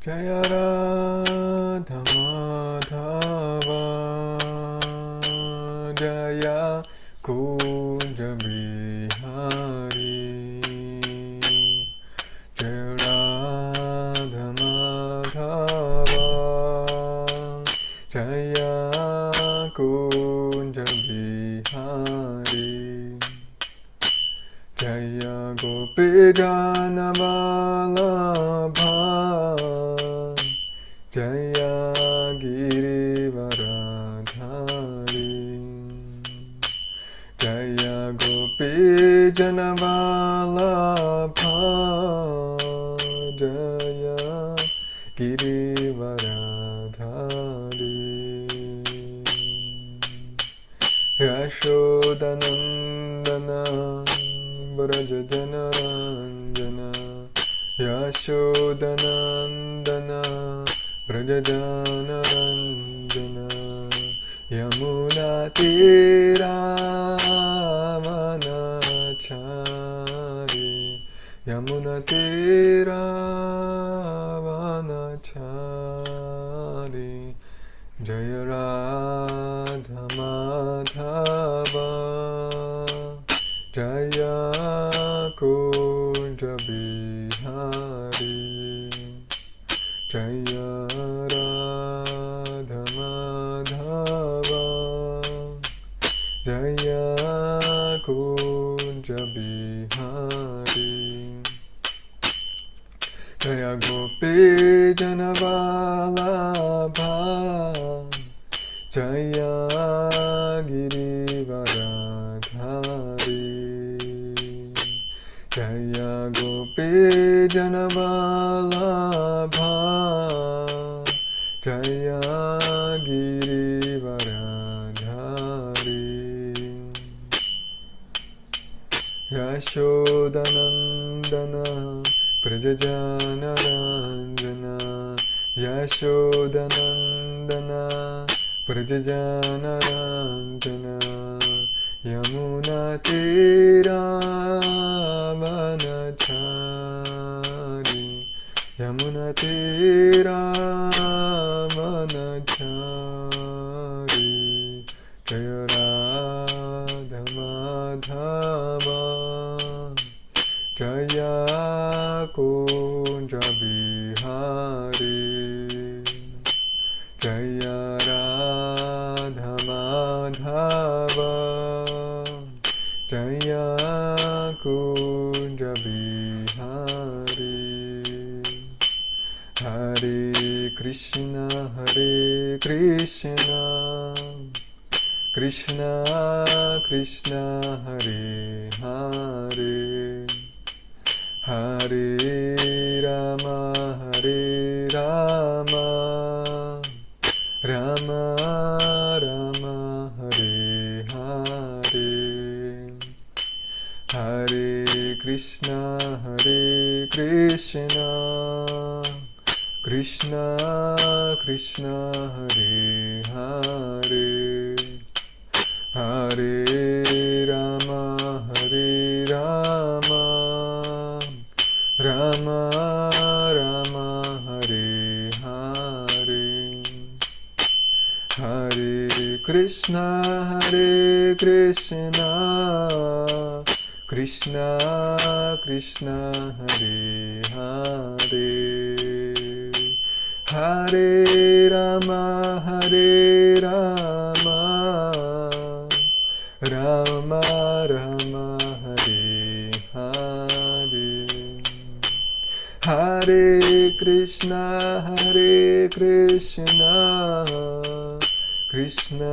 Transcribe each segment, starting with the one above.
Jaya Radha Madhava Jaya Kunja Bihari Jaya Radha Madhava Jaya Kunja Bihari Jaya Gopi Jana Vallabha Jaya Girivaradhari Jaya Gopi Jana Vallabha Jaya Girivaradhari Yashodanandana Brajajana Ranjana Yashodanandana Brajajana Ranjana Yamuna Tira Vanachari Yamuna Tira Vanachari Jaya Radha Madhava Jaya Kunja Bihari Jaya Radha Madhava Jaya Kunja Bihari Jaya Gopi Jana Vallabha Jaya Girivaradhari Jaya Gopi Jana Vallabha Jaya Girivaradhari Yashodanandana Brajajana Ranjana Yashodanandana Brajajana Ranjana Yamuna Tira Vanachari Yamuna Tira Vanachari Jaya Radha Madhava Jaya Kunja Bihari Jaya Radha Madhava Jaya Kunja Bihari Hare Krishna Krishna Krishna Hare Hare Hare Rama Rama Rama Hare Hare Hare Krishna Krishna Krishna Hare Hare Hare Rama Rama Rama Hare Hare Hare Krishna Krishna Krishna Hare Hare Hare Rama Rama Rama Hare Hare Hare Krishna Krishna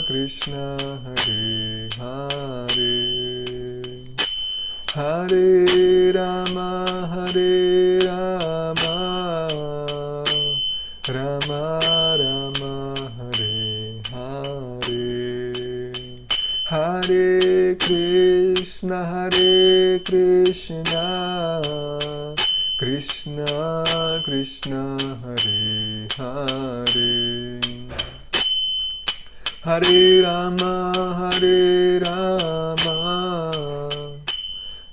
Krishna Hare Hare Hare Rama Rama Rama Hare Hare Hare Krishna Krishna Krishna Hare Hare Hare Rama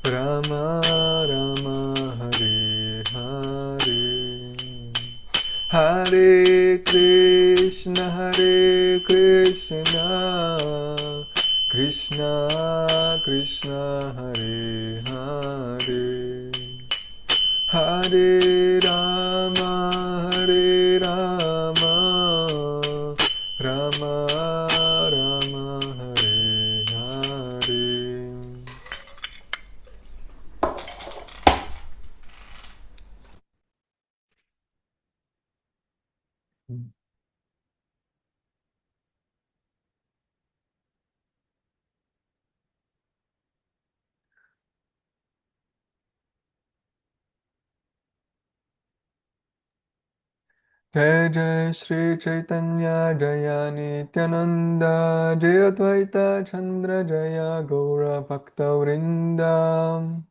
Rama Rama Hare Hare Hare Krishna, Krishna Krishna, Hare Hare, Hare Rama, Rama Rama, Hare Hare. Jai Jai Shri Chaitanya Jaya Nityananda Jaya Advaita Chandra Jaya Gaura Bhakta Vrinda.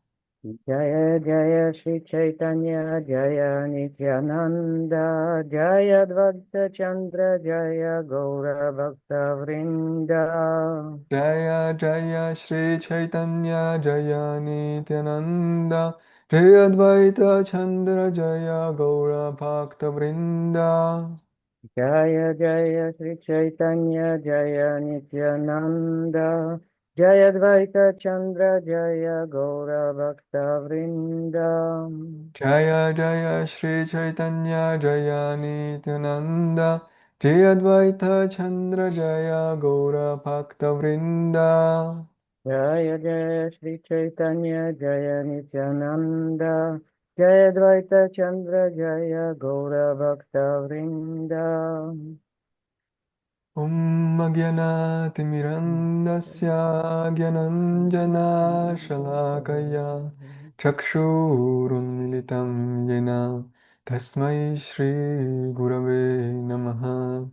Jaya Jaya Shri Chaitanya Jaya Nityananda Jaya Advaita Chandra Jaya Gaura Bhakta Vrinda. Jaya Jaya Shri Chaitanya Jaya Nityananda Jaya Advaita Chandra Jaya Gaura Bhakta Vrinda. Jaya Jaya Shri Chaitanya Jaya Nityananda Jaya Advaita Chandra Jaya Gaura Bhakta Vrinda. Jaya Jaya Shri Chaitanya Jaya Nityananda Jaya Advaita Chandra Jaya Gaura Bhakta Vrinda. Jaya Jaya Shri Chaitanya Jaya Nityananda Jaya Dvaita Chandra Jaya Gaura Bhakta Vrinda. Om Agyanatimirandasya Gyananjana Shalakaya Chakshurunmilitam Yena Tasmai Shri Gurave Namaha.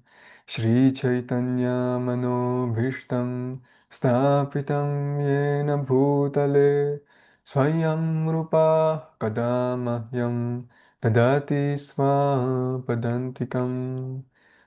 Shri Chaitanya Manobhishtam Stapitam Yena Bhutale Swayam Rupa Kadamahyam Tadati Swapadantikam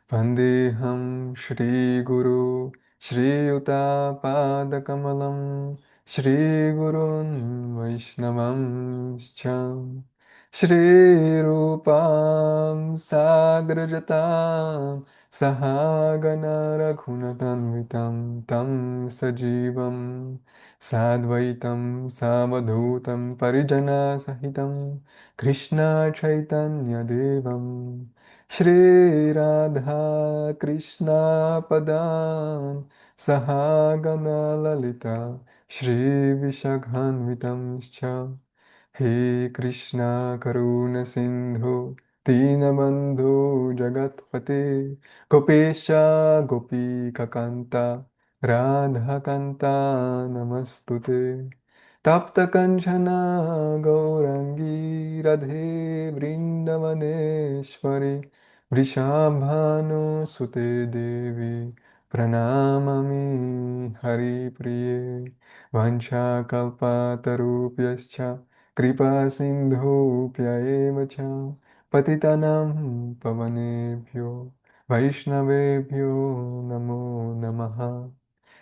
Vandeham Shri Guru Shri Yuta Padakamalam Shri Gurun Vaishnavam Scham Shri Rupam Sagrajatam Sahagana Raghunathanvitam Tam Sajivam Sadvaitam Savadhutam Parijana Sahitam Krishna Chaitanya Devam Shri Radha Krishna Padan Sahagana Lalita Shri Vishakhanvitamscha. He Krishna Karuna Sindhu Dinabandhu Jagatpate Gopesha Gopi Kakanta Radha Kanta Namastute Tapta Kanchana Gaurangi Radhe Vrindavaneshwari Vrishabhanu Sute Devi Pranamami Hari Priye Vanchakalpatarupyascha Kripa Sindhupya eva cha Patitanam Pavanebhyo Vaishnavebhyo Namo Namaha.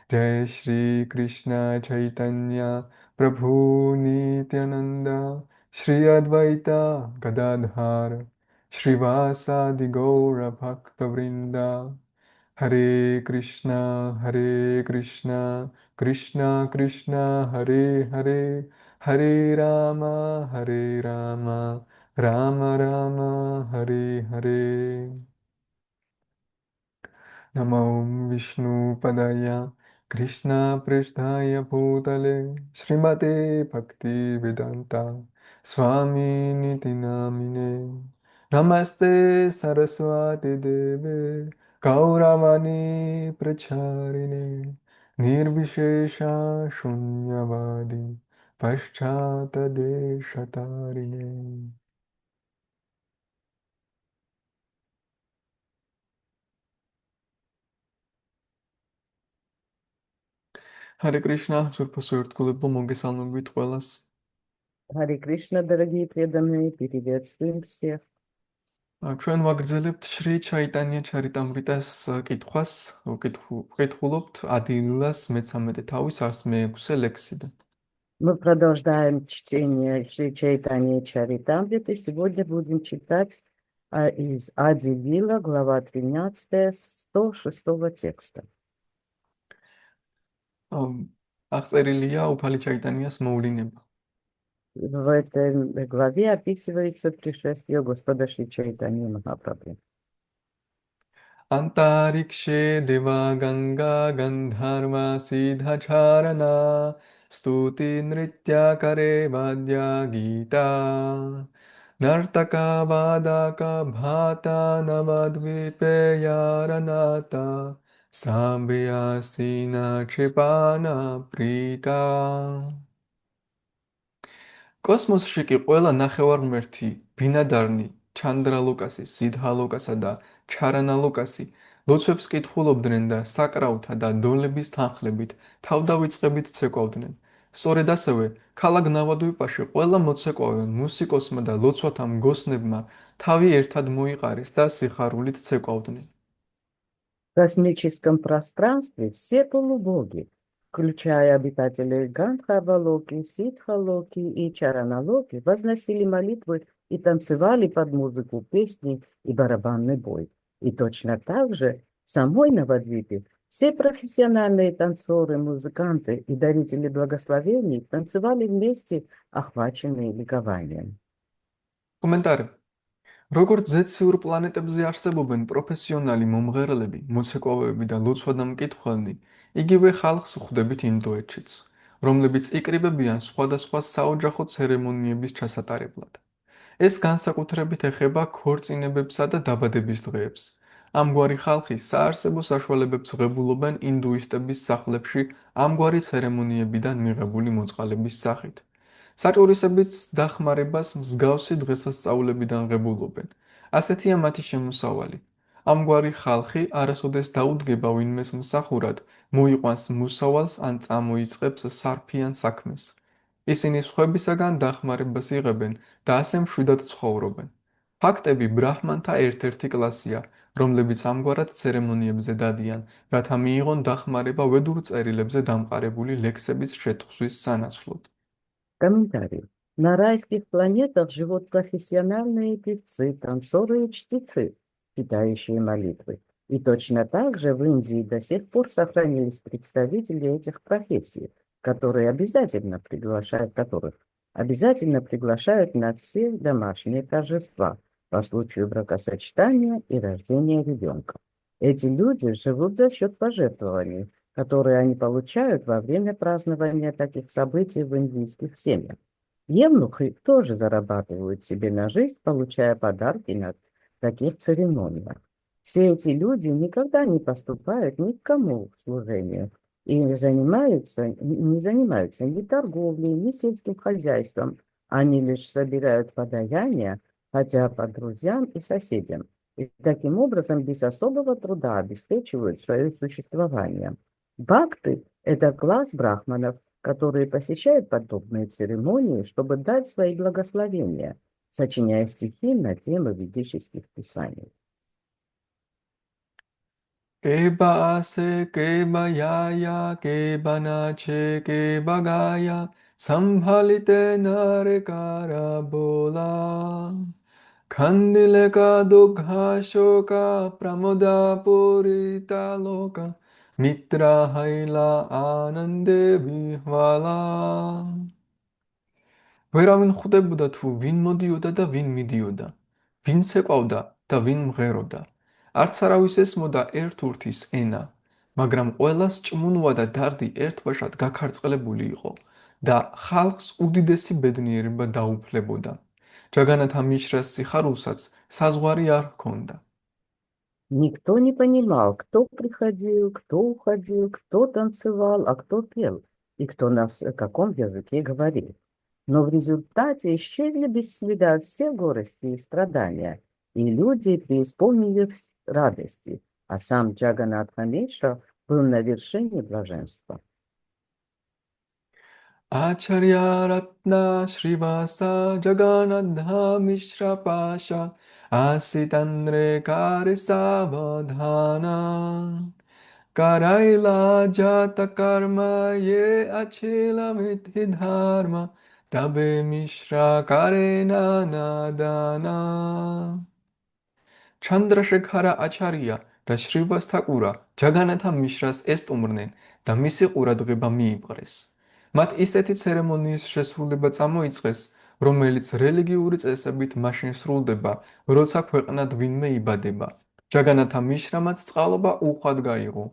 Jai Shri Krishna Chaitanya Prabhu Nityananda Shri Advaita Gadadhar Shrivasadi Gaura Bhakta Vrinda. Hare Krishna, Hare Krishna, Krishna Krishna, Hare Hare, Hare Rama, Hare Rama, Rama Rama, Hare Hare. Namo Vishnu Padaya, Krishna Prishtaya Bhutale, Srimate Bhakti Vedanta, Swami Niti Namine. Namaste Saraswati Deve, Gauravani Pracharine, Nirvishesha Shunyavadi, Paschata Deshatarine. Hare Krishna, სურფასო ერთგულებო მოგესალმებით ყველას. Харе Кришна, дорогие преданные, приветствуем всех. ჩვენ ვაგრძელებთ შრი ჩაიტანია ჩარიტამრიტას კითხვას, ვკითხულობთ ადილილას მე-13 თავის 106 ლექსიდან. Мы продолжаем чтение Шри Чайтаньи Чаритамрит, и сегодня будем читать из Ади Лила, глава 13, 106 текста. ამ აღწერილია უფალი ჩაიტანიას მოვლენება. В этой главе описывается пришествие Господа Шри Чайтаньи Махапрабху. Антарикше дева ганга гандхарва сидхачарана стути нритя каре вадья гита нартака вадака бхата навадвипе яраната самбиясина чепана прита. კოსმოსში კი ყველა ნახევარმერთი ბინადარნი ჩანდრალოკასი, სიდჰალოკასა და ჩარანალოკასი ლოცვებს კითხულობდნენ და საკრავთა და დოლების თანხლებით თავდავიწყებით ცეკვავდნენ. სწორედ ასევე, ქალაქ ნავადვიპაში ყველა მოცეკვავე მუსიკოსმა და ლოცვათა მგოსნებმა თავი ერთად მოიყარეს და სიხარულით ცეკვავდნენ. В космическом пространстве все полубоги, включая обитателей Гандхарвалоки, Сидхалоки и Чараналоки, возносили молитвы и танцевали под музыку, песни и барабанный бой. И точно так же в самой Навадвипе все профессиональные танцоры, музыканты и дарители благословений танцевали вместе, охваченные ликованием. კომენტარი როგორც ზეციურ პლანეტებზე არსებობენ პროფესიონალი მომღერლები, მოცეკვავეები და ლოცვა-დამკითხველნი, იგივე ხალხს ვხვდებით ინდოეთშიც, რომლებიც იკრიბებიან სხვადასხვა საოჯახო ცერემონიების ჩასატარებლად. ეს განსაკუთრებით ეხება ქორწინებებსა და დაბადების დღეებს. ამგვარი ხალხი საარსებო საშუალებებს ღებულობენ ინდუისტების სახლებში ამგვარი ცერემონიებიდან მიღებული მოწყალების სახით. საჭურისებიც დახმარებას მსგავსი დღესასწაულებიდან ღებულობენ. ასეთია მათი შემოსავალი. ამგვარი ხალხი არასოდეს დაუდგება ვინმეს მსახურად, მოიყვანს მუსავალს ან წამოიწყებს სარფიან საქმეს. ისინი სხვებისაგან დახმარებას იღებენ და ასე მშვიდად ცხოვრობენ. ფაქტები ბრაჰმანთა ერთ-ერთი კლასია, რომლებიც ამგვარად ცერემონიებზე დადიან, რათა მიიღონ დახმარება ვედურ წერილებზე დამყარებული лексების შეთხზვის სანაცვლოდ. Комментарий. На райских планетах живут профессиональные певцы, танцоры и чтецы, читающие молитвы. И точно так же в Индии до сих пор сохранились представители этих профессий, которых обязательно приглашают на все домашние торжества по случаю бракосочетания и рождения ребенка. Эти люди живут за счет пожертвований, которые они получают во время празднования таких событий в индийских семьях. Евнухи тоже зарабатывают себе на жизнь, получая подарки на таких церемониях. Все эти люди никогда не поступают ни к кому в служение и не занимаются ни торговлей, ни сельским хозяйством. Они лишь собирают подаяния, хотя по друзьям и соседям, и таким образом без особого труда обеспечивают свое существование. Бхакты– это класс брахманов, которые посещают подобные церемонии, чтобы дать свои благословения, сочиняя стихи на темы ведических писаний. Кеба асе, кеба яя, кеба наче, кеба гая, самбхалите наре карабола. Кандилека дугха шока, прамода пурита лока, митра хайла ананде вихвала. ვერავინ ხვდებოდა თუ ვინ მოდიოდა და ვინ მიდიოდა, ვინ ცეკვავდა და ვინ მღეროდა. არც არავის ესმოდა ერთ-ურთის ენა, მაგრამ ყველას ჭმუნვა და დარდი ერთბაშად გაქარწყლებული იყო და ხალხს უდიდესი ბედნიერება დაუფლებოდა. ჯაგანათა მიშრას სიხარულსაც საზღვარი არ ჰქონდა. Никто не понимал, кто приходил, кто уходил, кто танцевал, а кто пел, и кто на каком языке говорил. Но в результате исчезли без следа все горести и страдания, и люди преисполнились радости, а сам Джаганатха Мишра был на вершине блаженства. Acharya Ratna Shrivasa Jagannaddha Mishra Pasha Asitandre Kare Savadhana Karaila Jata Karma Ye Achila Mithi Dharma Tabe Mishra Kare Nadana. ჩანდრაშექარა აჩარია და შრივას თაკურა ჯაგანათა მიშრას ესტუმრნენ და მისი ყურადღება მიიპყრეს. მათ ისეთი ცერემონიის შესრულება წამოიწყეს, რომელიც რელიგიური წესებით მაშინ სრულდება, როცა ქვეყნად ვინმე იბადება. ჯაგანათა მიშრამაც წყალობა უხვად გაიღო.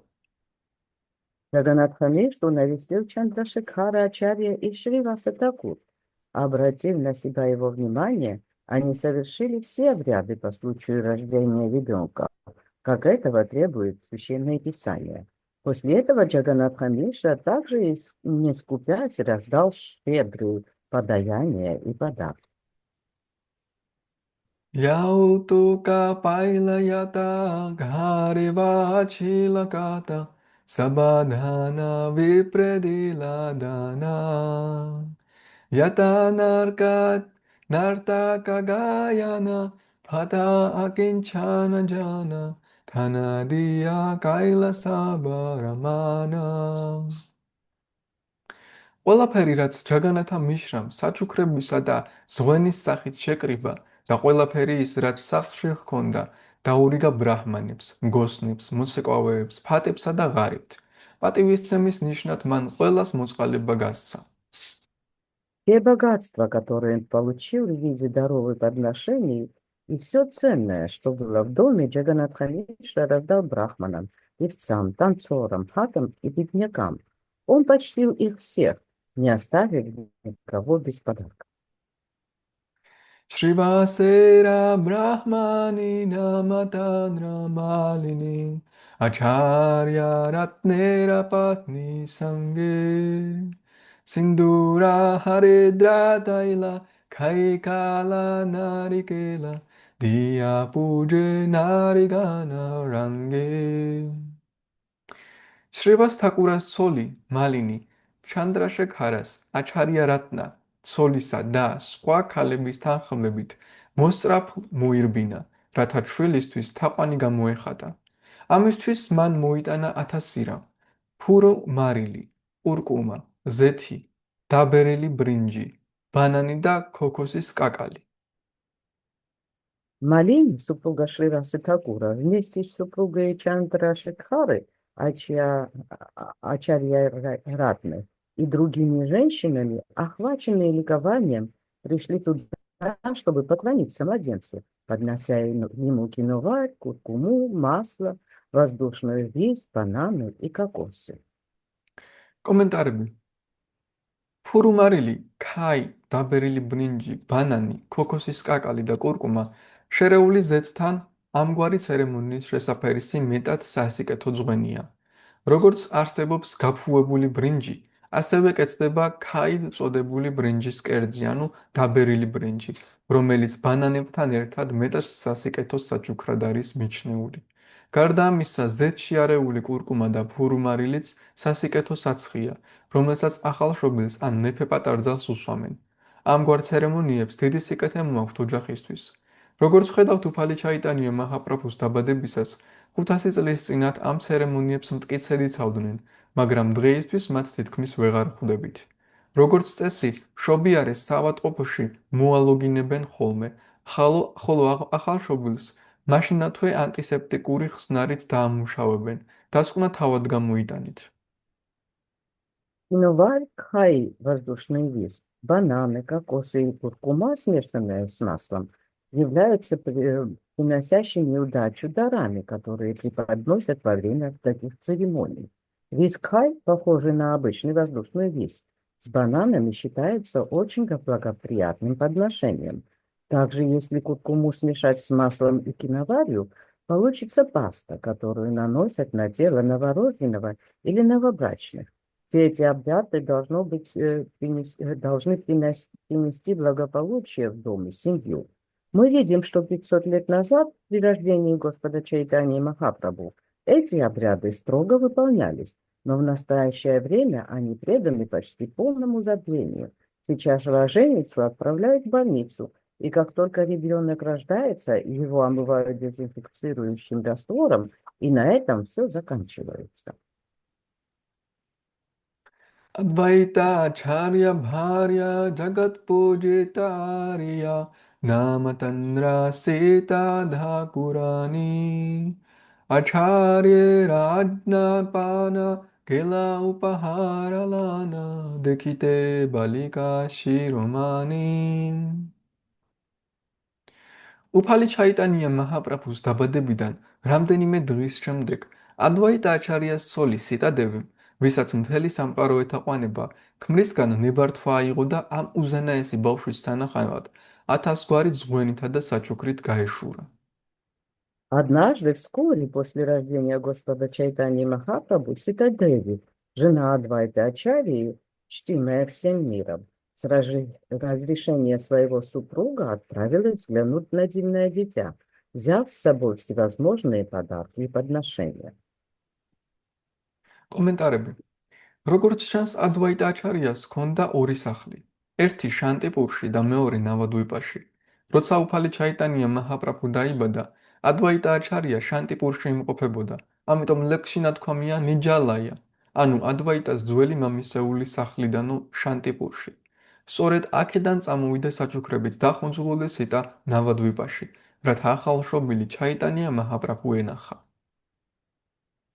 Джаганатхамишру навестил Чандрашекхара и Шриваса Такур. Обратив на себя его внимание, они совершили все обряды по случаю рождения ребенка, как этого требует Священное Писание. После этого Джаганатха Мишра также, не скупясь, раздал щедрые подаяния и подарки. Yautuka pailayata gharivachilakata sabadhana viprediladana yata nartaka gayana phata akinchana jana thanadiya kaila sabaramana. ყველაფერი, რაც ჯაგანათა მიშრამ საჩუქრებისა და ზღვენის სახით შეკრიბა და ყველაფერი ის, რაც სახლში ჰქონდა, დაურიგა ბრაჰმანებს, მგოსნებს, მოცეკვავეებს, ფატებსა და ღარიბთ. პატივისცემის ნიშნად მან ყველას მოწყალება გასცა. Те богатства, которые он получил в виде даров и подношений, и все ценное, что было в доме, Джаганатха Мишра раздал брахманам, певцам, танцорам, хатам и беднякам. Он почтил их всех, не оставив никого без подарка. Shrivasera Brahmani Namatandra Malini Acharya Ratnera Patni Sange Sindura Haridra Taila Kaikala Narikela Diya Puje Narigana Range შრევას თაკურას ცოლი მალინი ჩანდრაშექარას აჩარია რატნა ცოლისა და სხვა ქალების თანხმობით მოსწრაფ მოირბინა, რათა შვილისთვის თაყვანი გამოეხატა. ამისთვის მან მოიტანა 1000 სირა, ფურო მარილი, ყურკუმა, ზეთი, დაბერილი ბრინჯი, ბანანი და ქოქოსის კაკალი. Малин, супруга Шриваса Такура, вместе с супругой Чандрашекхары, Ачарья Ратны, и другими женщинами, охваченные ликованием, пришли туда, чтобы поклониться младенцу, поднося ему киноварь, куркуму, масло, воздушную виз, бананы и кокосы. კომენტარები ფურუმარილი, ქაი, დაბერილი ბრინჯი, ბანანი, ქოქოსის კაკალი და კურკუმა შერეული ზეთთან ამგვარი ცერემონიის შესაფერისი მეტად სასიკეთო ძღვენია. როგორც არსებობს გაფუვებული ბრინჯი, ასევე კეთდება ქაიდ წოდებული ბრინჯის კერძი, ანუ დაბერილი ბრინჯი, რომელიც ბანანებთან ერთად მეტად სასიკეთო საჩუქრად არის მიჩნეული. გარდა ამისა, ზეთშიარეული კურკუმა და ფურუმარილიც სასიკეთო საცხია, რომელსაც ახალშობილს ან მეფე პატარძალს უსვამენ. ამგვარ ცერემონიებს დიდი სიკეთე მოაქვთ ოჯახისთვის. როგორც ხედავთ, უფალი ჩაიტანია მაჰაპრაბჰუს დაბადებისას 500 წლის წინათ ამ ცერემონიებს მტკიცედ იცავდნენ, მაგრამ დღეისთვის მათ თითქმის ვეღარ ხვდებით. როგორც წესი, შობიარეს საავადმყოფოში მოალოგინებენ ხოლმე, ხოლო ახალშობილს მაშინათვე ანტისეპტიკური ხსნარით დაამუშავებენ, დასკვნა თავად გამოიტანით. Киноварь, кхай, воздушный виз, бананы, кокосы и куркума, смешанные с маслом, являются приносящими удачу дарами, которые преподносят во время таких церемоний. Виз кхай, похожий на обычный воздушный виз, с бананами считается очень благоприятным подношением. Также, если куркуму смешать с маслом и киноварью, получится паста, которую наносят на тело новорожденного или новобрачных. Все эти обряды должны принести благополучие в дом и семью. Мы видим, что 500 лет назад, при рождении Господа Чайтаньи Махапрабху, эти обряды строго выполнялись, но в настоящее время они преданы почти полному забвению. Сейчас роженицу отправляют в больницу, и как только ребенок рождается, его омывают дезинфицирующим раствором, и на этом все заканчивается. Advaita Acharya Bharya Jagat Pujitariya Namatanra Sita Dhakurani Acharya Rajna Pana Kela Upaharalana Dekite Balika Shiromani უფალი ჩაიტანია მაჰაპრაბჰუს დაბადებიდან რამდენიმე დღის შემდეგ ადვაიტა აჩარიას სოლი სიტადევი, ვისაც მთელი სამყარო ეთაყვანება, ქმრისგან ნებართვა აიღო და ამ უზენაესი ბავშვის სანახავად 1000 გვარი ძღვენითა და საჩუქრით გაეშურა. Однажды, вскоре после рождения Господа Чайтаньи Махапрабху, Сита Деви, жена Адвайты Ачарьи, чтимая всем миром, с разрешения своего супруга отправилась взглянуть на дивное дитя, взяв с собой всевозможные подарки и подношения. კომენტარები. როგორც ჩანს, ადვაიტა აჩარიას ჰქონდა ორი სახლი. ერთი შანტიპურში და მეორე ნავადვიპაში. როცა უფალი ჩაიტანია მაჰაპრაბჰუ დაიბადა, ადვაიტა აჩარია შანტიპურში იმყოფებოდა, ამიტომ ლექსში ნათქვამია ნიჯალაია, ანუ ადვაიტას ძველი მამისეული სახლიდანო შანტიპურში. სწორედ აქედან წამოვიდა საჩუქრებით დახუნცულო სიტა ნავადვიპაში, რათა ახალშობილი ჩაიტანია მაჰაპრაბჰუ ენახა.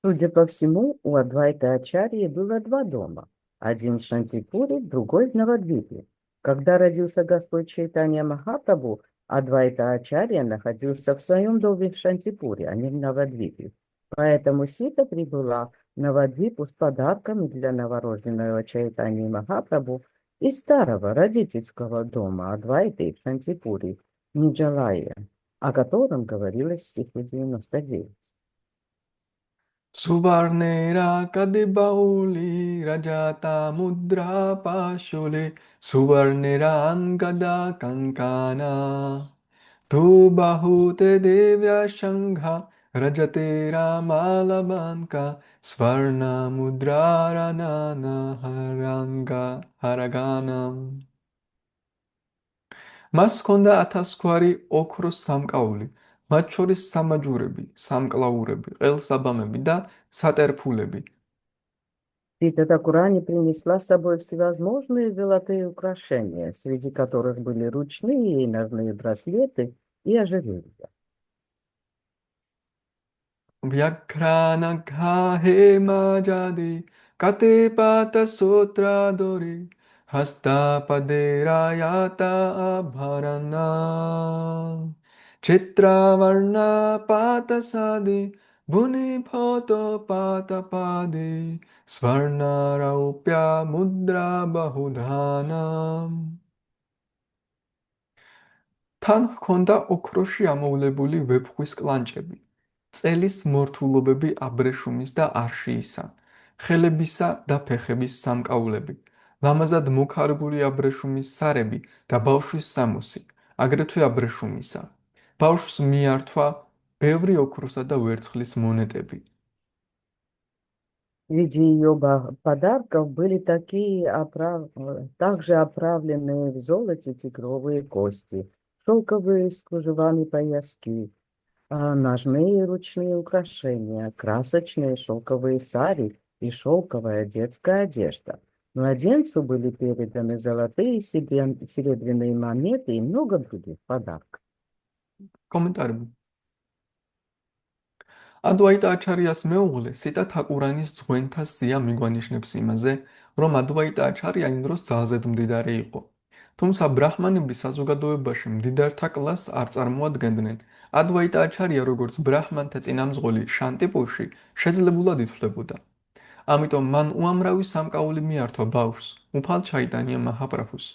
Судя по всему, у Адвайта Ачарьи было два дома. Один в Шантипуре, другой в Навадвипе. Когда родился Господь Чайтанья Махапрабху, Адвайта Ачарья находился в своем доме в Шантипуре, а не в Навадвипе. Поэтому Сита прибыла в Навадвипу с подарками для новорожденного Чайтаньи Махапрабху из старого родительского дома Адвайты в Шантипуре, Ниджалая, о котором говорилось в стихе 99. Suvarnera kadebauli rajata mudra pashole Suvarnera angada kankana Tu bahute devya shangha rajatera malabanka Svarna mudrara nana haranga haraganam მას ჰქონდა 1000 გვარი ოქროს სამკაული, მათ შორის სამაჯურები, სამკლაურები, ყელსაბამები და სატერფულები. Сита Такурани принесла с собой всевозможные золотые украшения, среди которых были ручные и ножные браслеты и ожерелья. Vyakrana he majade kate pata sotra dore hasta paderayata abharana Chitravarna pata sade buni photo pata pade Svarna raupya mudra bahudhanam თან ჰქონდა ოქროში ამოვლებული ვეფხვის კლანჭები, წელის მორთულობები აბრეშუმის და არშიისა, ხელებისა და ფეხების სამკაულები, ლამაზად მოქარგული აბრეშუმის სარები და ბავშვის სამოსი, აგრეთვე აბრეშუმისა. ბავშვს მიართვა ბევრი ოქროსა და ვერცხლის მონეტები. Среди ее подарков были также оправленные в золоте тигровые кости, шелковые с кружевами пояски, ножные и ручные украшения, красочные шелковые сари и шелковая детская одежда. Младенцу были переданы золотые и серебряные монеты и много других подарков. კომენტარები. ადვაიტა აჩარიას მეუღლე სიტა თაკურანის ძღვენთა სია მიგვანიშნებს იმაზე, რომ ადვაიტა აჩარია იმ დროს ძალზედ მდიდარი იყო. თუმცა ბრაჰმანები საზოგადოებაში მდიდართა კლასს არ წარმოადგენდნენ. ადვაიტა აჩარია როგორც ბრაჰმანთა წინამძღოლი შანტიპურში შეძლებულად ითვლებოდა. ამიტომ მან უამრავი სამკაული მიართვა ბავშვს, უფალ ჩაიტანია მაჰაპრაბჰუს.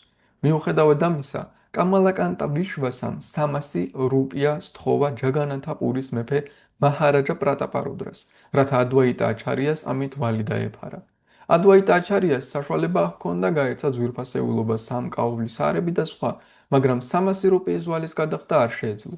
მიუხედავად ამისა, კამალაკანტა ვიშვასამ 300 რუპია სთხოვა ჯაგანათა პურის მეფე მაჰარაჯა პრატაპარუდრას, რათა ადვაიტა აჩარიას ამით ვალი დაეფარა. ადვაიტა აჩარიას საშუალება ჰქონდა გაეცა ძვირფასეულობა სამკაულის სარები და სხვა, მაგრამ 300 რუპიის ვალის გადახდა არ შეეძლო.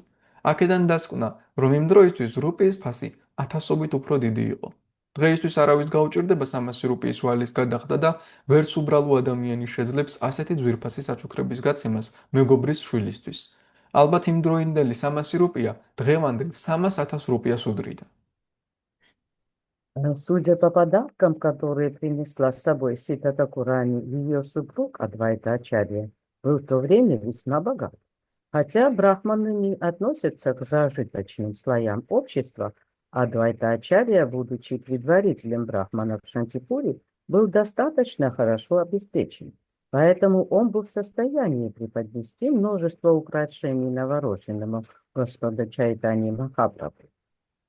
აქედან დასკვნა, რომ იმ დროისთვის რუპიის ფასი ათასობით უფრო დიდი იყო. დღეისთვის არავის გაუჭირდება 300 რუპიის ვალის გადახდა და ვერც უბრალო ადამიანი შეძლებს ასეთი ძვირფასი საჩუქრების გაცემას მეგობრის შვილისთვის. ალბათ იმ დროინდელი 300 რუპია დღევანდელ 300.000 რუპიას უდრიდა. Судя по подаркам, которые принесла с собой Сита Такурани, ее супруг Адвайта Ачарья был в то время весьма богат. Хотя брахманы не относятся к зажиточным слоям общества, Адвайтачарья, будучи предварителем брахманов в Шантипуре, был достаточно хорошо обеспечен. Поэтому он был в состоянии преподнести множество украшений новорожденному Господа Чайтани Махапрабху.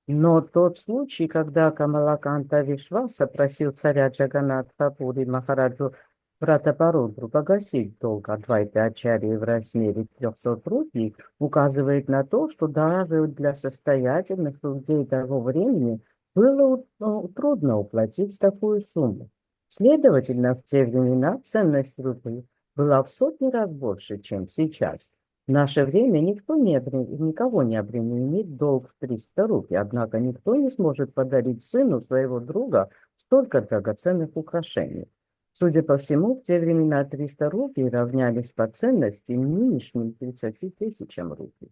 Но тот случай, когда Камалаканта Вишваса просил царя Джаганатха Пури Махараджу Пратапарудру погасить долг Адвайты Ачарьи в размере 300 рупий, указывает на то, что даже для состоятельных людей того времени было трудно уплатить такую сумму. Следовательно, в те времена ценность рупий была в сотни раз больше, чем сейчас. В наше время никого не обременит долг в 300 рупий, однако никто не сможет подарить сыну своего друга столько драгоценных украшений. Судя по всему, в те времена 300 рупий равнялись по ценности нынешним 30 тысячам рупий.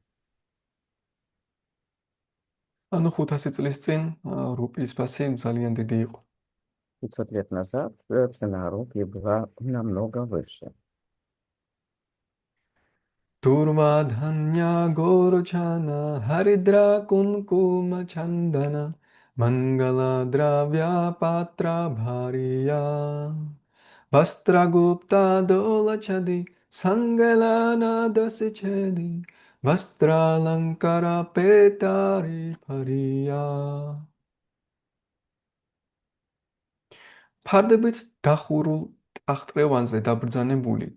ანუ 500 წლის წინ რუპიის ფასი ძალიან დიდი იყო. 500 лет назад цена рупий была намного выше. Durma dhanya gorochana haridra kunkuma chandana mangala dravya patra bhariya vastra gupta dola chadi sangalana dasichedi vastra lankara petari pariya ფარდებით დახურულ ტახტყევანზე დაბრძანებული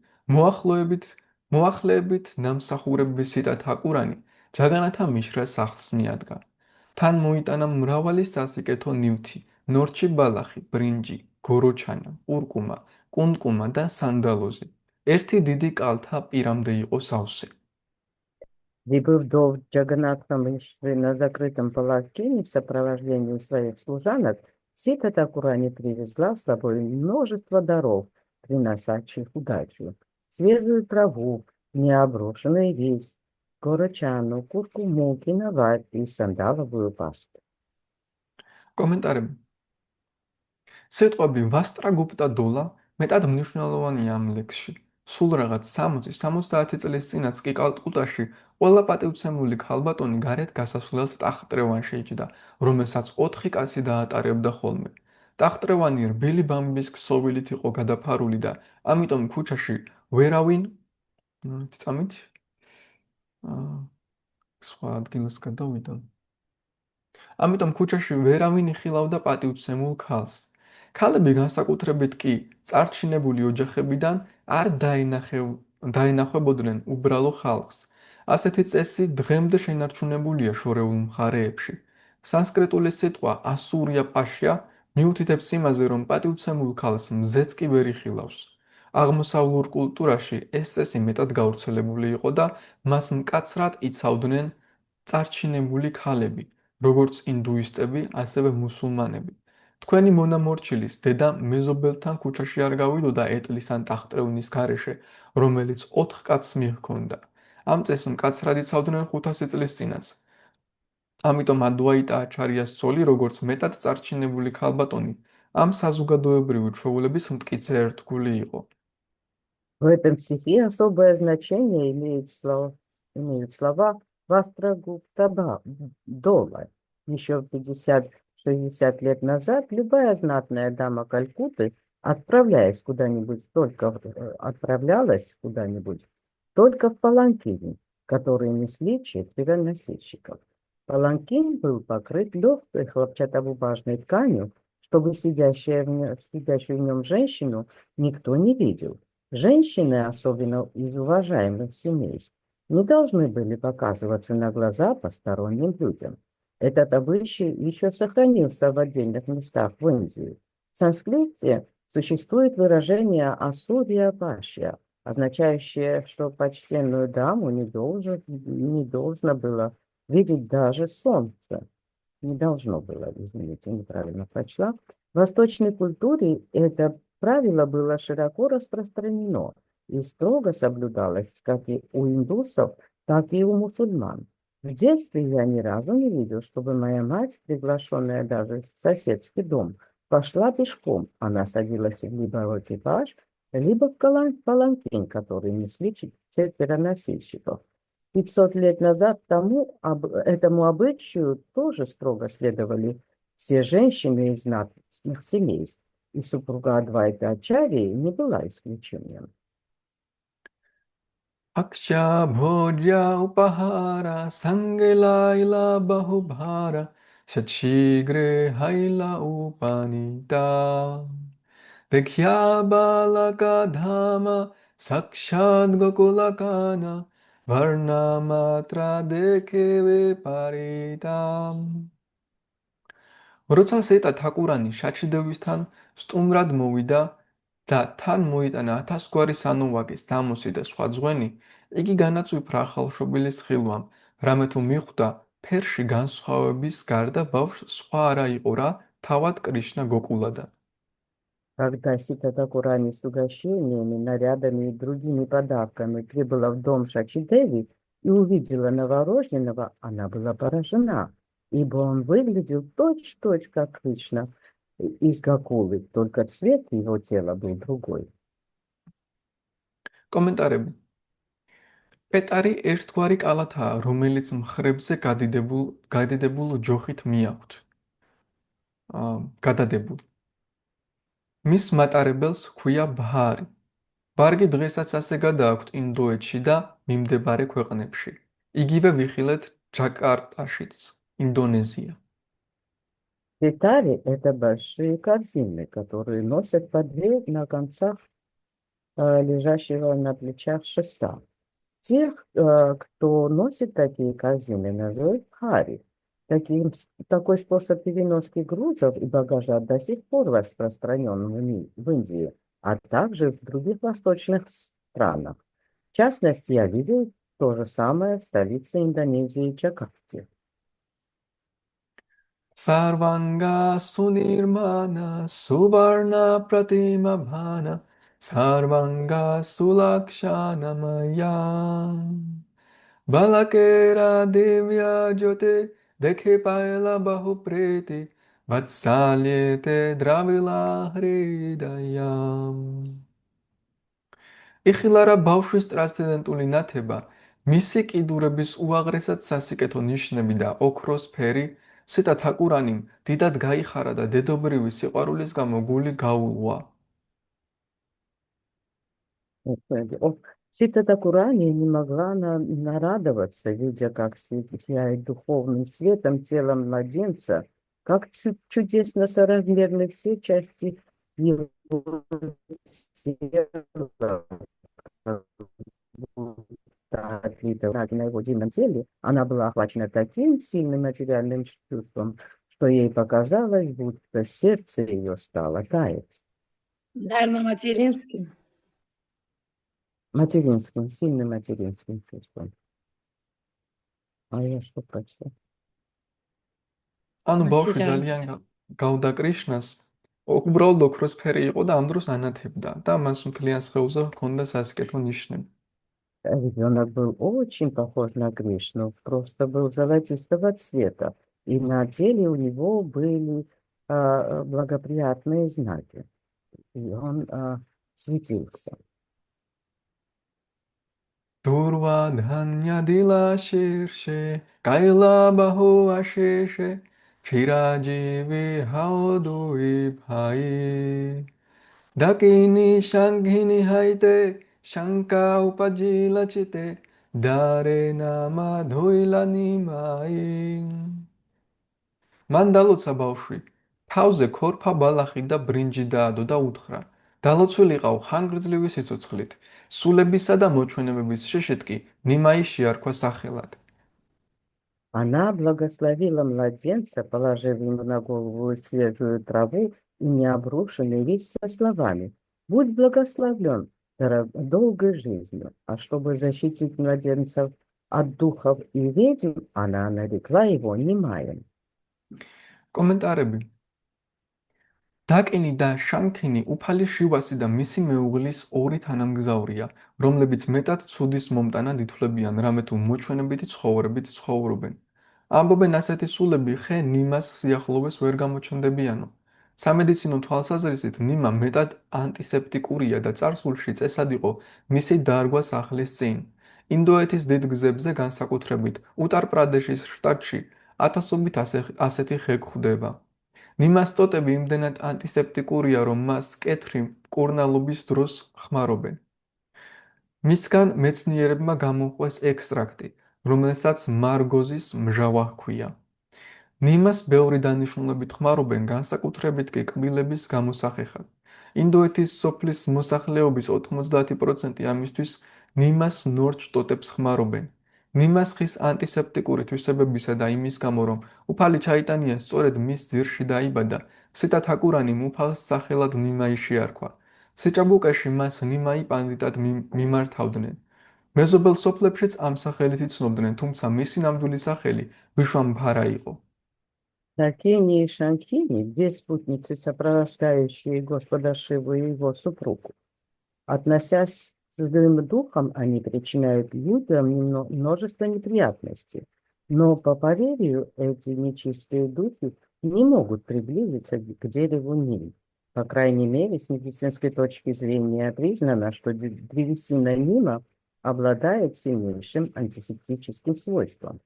მოახლეებით ნამსახურების სიტა თაკურანი ჯაგანათა მიშრა სახლს მიადგა. თან მოიტანა მრავალი სასიკეთო ნივთი, ნორჩი ბალახი, ბრინჯი, გოროჩანა, ყურკუმა, კუნკუმა და სანდალოზი. ერთი დიდი კალთა პირამდე იყო სავსე. Прибыв до Джаганатха Мишры на закрытом паланкине в сопровождении своих служанок, Сита Такурани привезла с собой множество даров, приносящих удачу. Свежую траву, необрошенный рис, горочану, куркуму, киноварь и сандаловую пасту. კომენტარები. სიტყვები ვასტრაგუპტა დოლა მეტად მნიშვნელოვანია ამ ლექსში. სულ რაღაც 60-70 წლის წინაც კი კალკუტაში ყველა პატივცემული ქალბატონი გარეთ გასასვლელად ტახტყევანში იჯდა, რომელსაც 4 კაცი დაატარებდა ხოლმე. ტახტყევანი რბილი ბამბის ქსოვილით იყო გადაფარული და ამიტომ ქუჩაში ვერავინ წამით სხვა ადგილას გადავიდა. ამიტომ ქუჩაში ვერავინ იხილავდა პატივცემულ ქალს. ქალები განსაკუთრებით კი წარჩინებული ოჯახებიდან არ დაენახვებოდნენ უბრალო ხალხს. ასეთი წესი დღემდე შენარჩუნებულია შორეულ მხარეებში. სანსკრიტული სიტყვა ასურია პაშია მიუთითებს იმაზე, რომ პატივცემულ ქალს მზეც კი ვერ იხილავს. აღმოსავლურ კულტურაში ეს წესი მეტად გავრცელებული იყო და მას მკაცრად იცავდნენ წარჩინებული ქალები, როგორც ინდუისტები, ასევე მუსულმანები. თქვენი მონამორჩილის დედა მეზობელთან ქუჩაში არ გავიდოდა ეტლის ან ტახტყევნის გარეშე, რომელიც 4 კაცს მიჰქონდა. ამ წესს მკაცრად იცავდნენ 500 წლის წინაც. ამიტომ ადვაიტა აჩარიას ცოლი, როგორც მეტად წარჩინებული ქალბატონი, ამ საზოგადოებრივი ჩვეულების მტკიცე ერთგული იყო. В этом стихе особое значение имеют слова Вастрагупта Дола. Еще в 50-60 лет назад любая знатная дама Калькутты, отправлялась куда-нибудь только в паланкине, которые несли 4 носильщиков. Паланкин был покрыт легкой хлопчатобумажной тканью, чтобы сидящую в нем женщину никто не видел. Женщины, особенно из уважаемых семейств, не должны были показываться на глаза посторонним людям. Этот обычай еще сохранился в отдельных местах в Индии. В санскрите существует выражение «асурья пашья», означающее, что почтенную даму не должно было видеть даже солнце. Не должно было, извините, неправильно прочла. В восточной культуре это правило было широко распространено и строго соблюдалось как и у индусов, так и у мусульман. В детстве я ни разу не видел, чтобы моя мать, приглашенная даже в соседский дом, пошла пешком. Она садилась либо в экипаж, либо в паланкин, который несли 4 носильщиков. 500 лет назад этому обычаю тоже строго следовали все женщины из знатных семейств, и супруга Адвайта Ачарьи не была исключением. Акча бhoджя upahara sangelaila bahubhara shachigre haila upanita dekhya balaka dhama sakshad gokulakana varna matra dekheve paritam როცა ზეტა თაკურანი შაჩიდევისთან სტუმრად მოვიდა და თან მოიტანა 1000 გვარი სანოვაგის დამოსი და სხვა ძღვენი, იგი განაწვიფრა ახალშობილის ხილვამ, რამე თუ მიხვდა ფერში განსხვავების გარდა ბავშვს სხვა არა იყო რა, თავად კრიშნა გოკულადა. Когда Сита Такурани с угощениями, нарядами и другими подарками прибыла в дом Шачидеви и увидела новорожденного, она была поражена, ибо он выглядел точь-в-точь, как Кришна из Гакулы, только цвет его тела был другой. კომენტარები. პეტარი ერთგვარი კალათაა, რომელიც მხრებზე გადიდებულ ჯოხით მიაქვთ. გადადებულ. მის მატარებელს ჰქვია ბჰარი. ბარგი დღესაც ასე გადააქვთ ინდოეთში და მიმდებარე ქვეყნებში. იგივე ვიხილეთ ჯაკარტაშიც, ინდონეზია. Ситари– это большие корзины, которые носят по две на концах лежащего на плечах шеста. Тех, кто носит такие корзины, называют хари. Такой способ переноски грузов и багажа до сих пор распространен в Индии, а также в других восточных странах. В частности, я видел то же самое в столице Индонезии Джакарте. Sarvanga sunirmana suvarna pratima bhana Sarvanga sulakshana mayam Balakera divya jyote dekhe paela bahupreti Vatsalyete dravila hridayam იხილარა ბავშვის ტრანსცენდენტული ნათება, მისი კიდურების უაღრესად სასიკეთო ნიშნები და ოქროს фერი, სიტა თაკურანიმ დიდად გაიხარა და დედობრივი სიყვარულის გამო გული გაულვა. Сита Такурани не могла нарадоваться, видя, как сияет духовным светом тело младенца, как чудесно соразмерны все части его тела, отлитого на его дивном теле. Она была охвачена таким сильным материальным чувством, что ей показалось, будто сердце ее стало таять. Наверное, материнским. Материнским, сильным материнским чувством. А я что прочла? ანუ ბავშვი Материально. ძალიან გავდა კრიშნას, უბრალოდ ოქროს фერი იყო და ამ დროს ანათებდა და მას მთლიან სხეულზე ჰქონდა სასიკეთო ნიშნები. Ребенок был очень похож на Кришну, просто был золотистого цвета, и на теле у него были благоприятные знаки, и он светился. Durva dhanya dila shirše, kaila bahu asheshe, shirajivi haudui bhai. Dakini shanghini haite, shanka upajila chite, dare nama dhuila nimai. მან დალოცა ბავშვი, თავზე ქორფა ბალახი და ბრინჯი დაადო და უთხრა: დალოცვილიყავ ხანგრძლივი სიცოცხლით, სულებისა და მოჩვენებების შიშით კი ნიმაი შეარქვა სახელად. Она благословила младенца, положив ему на голову свежую траву и необрушенный лист со словами: «Будь благословлен долгой жизнью». А чтобы защитить младенцев от духов и ведьм, она нарекла его Нимаем. კომენტარები. დაკინი და შანქინი უფალი შივასი და მისი მეუღლის ორი თანამგზავრია, რომლებიც მეტად ცუდის მომტანად ითვლებიან, რამე თუ მოჩვენებითი ცხოვრებით ცხოვრობენ. ამბობენ ასეთი სულები ხე ნიმას სიახლოვეს ვერ გამოჩნდებიანო. სამედიცინო თვალსაზრისით ნიმა მეტად ანტისეპტიკურია და წარსულში წესად იყო მისი დარგვა სახლის წინ. ინდოეთის დიდ გზებზე, განსაკუთრებით უტარ-პრადეშის შტატში, ათასობით ასეთი ხე გვხვდება. ნიმას ტოტები იმდენად ანტისეპტიკურია, რომ მას კეთრი მკურნალობის დროს ხმარობენ. მისგან მეცნიერებმა გამოუყვეს ექსტრაქტი, რომელსაც მარგოზის მჟავა ჰქვია. ნიმას ბევრი დანიშნულებით ხმარობენ, განსაკუთრებით კი კბილების გამოსახეხად. ინდოეთის სოფლის მოსახლეობის 90% ამისთვის ნიმას ნორჩ ტოტებს ხმარობენ. ნიმას ხის ანტისეპტიკური თვისებებისა და იმის გამო, რომ უფალი ჩაიტანია სწორედ მის ძირში დაიბადა, სიტა თაკურანი უფალს სახელად ნიმაი შეარქვა. სიჭაბუკეში მას ნიმაი პანდიტად მიმართავდნენ. მეზობელ სოფლებშიც ამ სახელით იცნობდნენ, თუმცა მისი ნამდვილი სახელი ვიშვამბარა იყო. Такими и Шанкини, две спутницы, сопровождающие Господа Шиву и его супругу. Относясь к злым духам, они причиняют людям множество неприятностей. Но по поверью эти нечистые духи не могут приблизиться к дереву Ним. По крайней мере, с медицинской точки зрения признано, что древесина Нима обладает сильнейшим антисептическим свойством.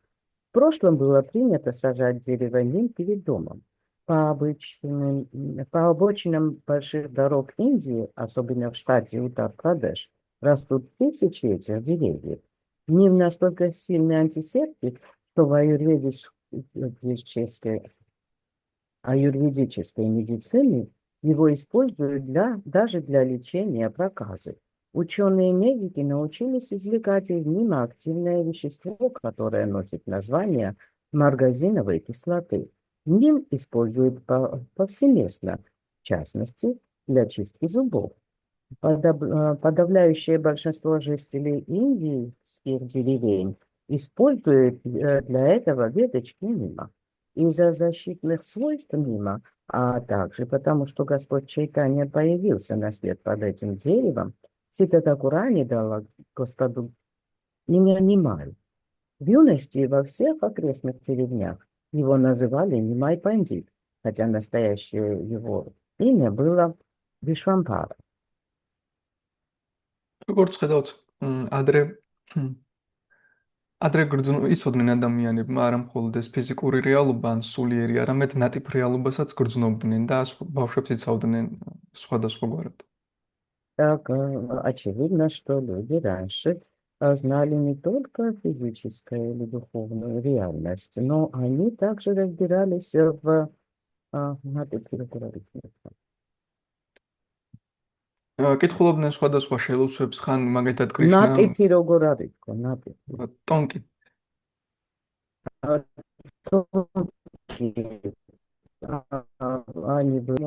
В прошлом было принято сажать дерево Ним перед домом. По обочинам больших дорог Индии, особенно в штате Утар-Прадеш, растут тысячи этих деревьев. Ним настолько сильный антисептик, что в аюрведической медицине его используют даже для лечения проказы. Ученые-медики научились извлекать из нима активное вещество, которое носит название маргазиновой кислоты. Ним используют повсеместно, в частности, для чистки зубов. Подавляющее большинство жителей индийских деревень используют для этого веточки нима. Из-за защитных свойств нима, а также потому, что Господь Чайтанья появился на свет под этим деревом, Сита Такурани дала Господу имя Нимай. В юности во всех окрестных деревнях его называли Нимай Пандит, хотя настоящее его имя было Вишвамбара. როგორც ხედავთ, ადრე იცოდნენ ადამიანებმა არა მხოლოდ ეს физიკური რეალობა ან სულიერი, არამედ ნატიფ რეალობასაც გრძნობდნენ და ბავშვებს იცავდნენ სხვადასხვაგვარად. Так, очевидно, что люди раньше знали не только физическую или духовную реальность, но они также разбирались в კითხულობდნენ სხვადასხვა შელოცვებს, ხან მაგათად კრიშნა ნატიფი როგორ არის თქო, ნატიფი. ტონკი.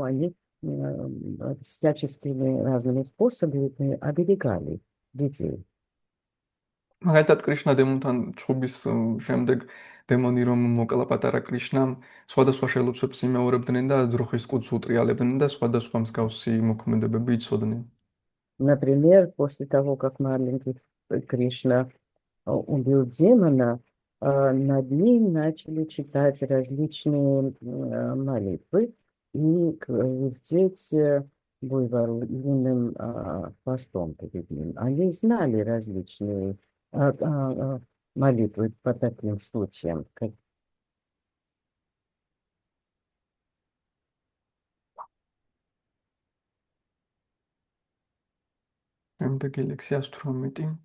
Они всяческими разными способами оберегали детей. მაგათად კრიშნა დემონთან ჩხუბის შემდეგ დემონი რომ მოკლა პატარა კრიშნამ სხვადასხვა შელოცვებს იმეორებდნენ და ძროხის კუდს უტრიალებდნენ და სხვადასხვა მსგავსი მოქმედებები იცოდნენ. Например, после того, как маленький Кришна убил демона, над ним начали читать различные молитвы и вертеть буйволиным хвостом перед ним. Они знали различные молитвы по таким случаям. Შემდეგი ლექსი 118.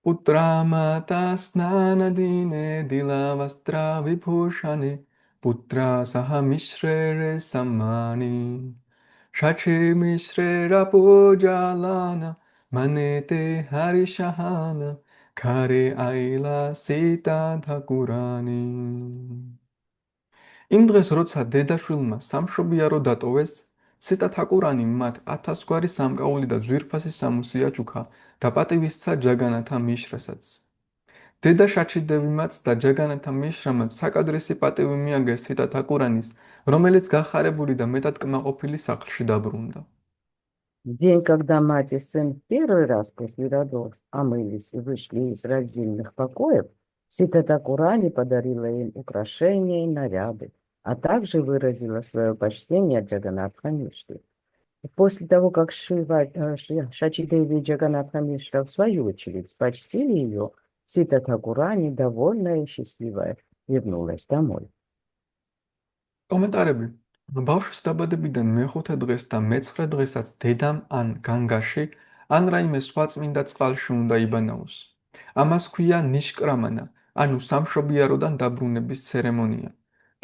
Putramata snanadine dilavastra vibhushane putra saha mishrere sammani shache mishrera pujalana manete harishahana kare aila sita thakurani. იმ დღეს, როცა დედაშვილმა სამშობიარო დატოვეს, სიტა თაკურანი მათ 1000 გვარი სამკაული და ძვირფასი სამუსი აჩუქა და პატივისცა ჯაგანათა მიშრასაც. დედა შაჩიდევიმაც და ჯაგანათა მიშრამაც საკადრისი პატივი მიაგეს სიტა თაკურანის, რომელიც გახარებული და მეტად კმაყოფილი სახლში დაბრუნდა. День, когда мать и сын в первый раз после родов омылись и вышли из родильных покоев, Сита Такурани подарила им украшения и наряды, а также выразила свое почтение Джаганатха Мишре. После того, как Шачидеви и Джаганатха Мишра в свою очередь почтили ее, Сита Тхакурани, довольная и счастливая, вернулась домой. კომენტარები. ბავშვის დაბადებიდან მეხუთე დღეს და მეცხრე დღესაც დედამ ან განგაში ან რაიმე სხვა წმინდა წყალში უნდა იბანაოს. ამას ქვია ნიშკრამანა, ანუ სამშობიაროდან დაბრუნების ცერემონია.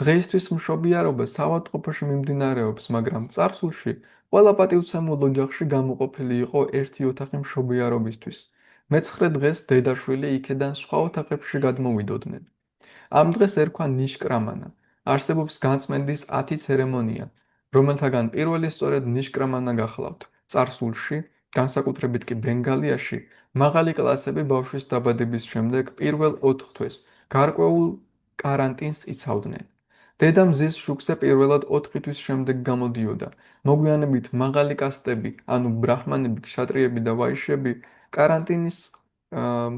დღეისთვის მშობიარობა საავადმყოფოში მიმდინარეობს, მაგრამ წარსულში ყველა პატივცემულ ოჯახში გამოყოფილი იყო ერთი ოთახი მშობიარობისთვის. მეცხრე დღეს დედაშვილი იქედან სხვა ოთახებში გადმოვიდოდნენ. ამ დღეს ერქვა ნიშკრამანა. არსებობს განწმენდის 10 ცერემონია, რომელთაგან პირველი სწორედ ნიშკრამანა გახლავთ. წარსულში, განსაკუთრებით კი ბენგალიაში, მაღალი კლასები ბავშვის დაბადების შემდეგ პირველ 4 თვეს გარკვეულ კარანტინს იცავდნენ. დედა მზის შუქზე პირველად 4 თვის შემდეგ გამოდიოდა. მოგვიანებით მაღალი კასტები, ანუ ბრაჰმანები, ქშატრიები და ვაიშები კარანტინის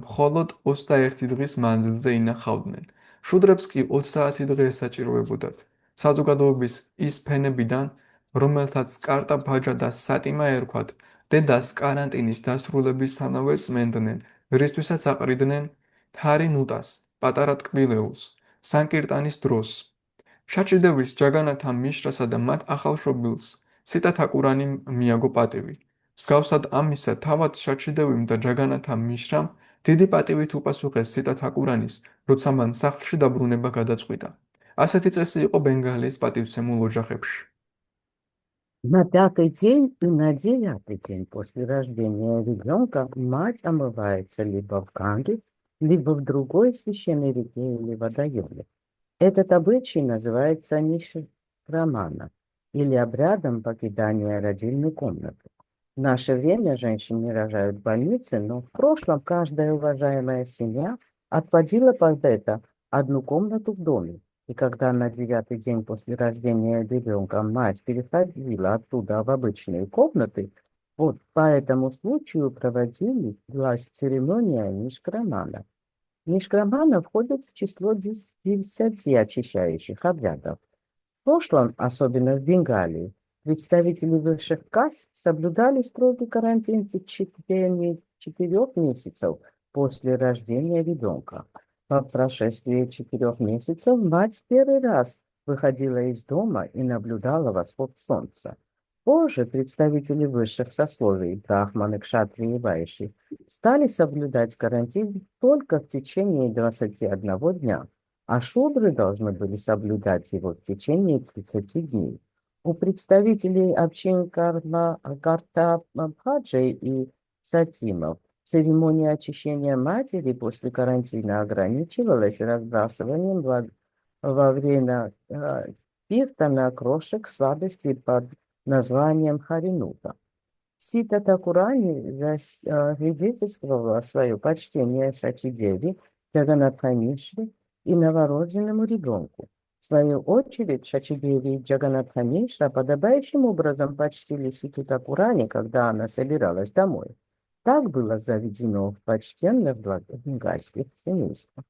მხოლოდ 21 დღის მანძილზე ინახავდნენ. შუდრებს კი 30 დღე ესაჭიროებოდათ. საზოგადოების ის ფენებიდან, რომელთაც კარტა ბაჯა და სატიმა ერქვათ, დედას კარანტინის დასრულებისთანავე წმენდნენ, რისთვისაც აყრიდნენ თარი ნუტას, პატარა ტკბილეულს, სანკირტანის დროს. შაჩიდევის ჯაგანათა მიშრასა და მათ ახალშობილს სიტა თაკურანიმ მიაგო პატივი. მსგავსად ამისა, თავად შაჩიდევიმ და ჯაგანათა მიშრამ დიდი პატივით უპასუხეს სიტა თაკურანის, როცა მან სახლში დაბრუნება გადაწყვიტა. ასეთი წესი იყო ბენგალიის პატივცემულ ოჯახებში. На 5-й день и на 9-й день после рождения ребенка мать омывается либо в Ганге, либо в другой священной реке или водоеме. Этот обычай называется нишкрамана или обрядом покидания родильной комнаты. В наше время женщины рожают в больнице, но в прошлом каждая уважаемая семья отводила под это одну комнату в доме. И когда на 9-й день после рождения ребенка мать переходила оттуда в обычные комнаты, вот по этому случаю проводилась церемония нишкрамана. Нишкрамана входит в число 10 очищающих обрядов. В прошлом, особенно в Бенгалии, представители высших каст соблюдали строгий карантин в течение 4 месяцев после рождения ребенка. По прошествии 4 месяцев мать первый раз выходила из дома и наблюдала восход солнца. Позже представители высших сословий, брахманы, кшатрии и вайши, стали соблюдать карантин только в течение 21 дня, а шудры должны были соблюдать его в течение 30 дней. У представителей общин Картабхаджи и Сатимов церемония очищения матери после карантина ограничивалась разбрасыванием во время пирта крошек сладостей под названием Харинута. Сита Такурани засвидетельствовала свое почтение Шачидеви, Джаганатха Мишре и новорожденному ребенку. В свою очередь Шачидеви и Джаганатха Мишра подобающим образом почтили Ситу Такурани, когда она собиралась домой. Так было заведено в почтенных бенгальских семействах.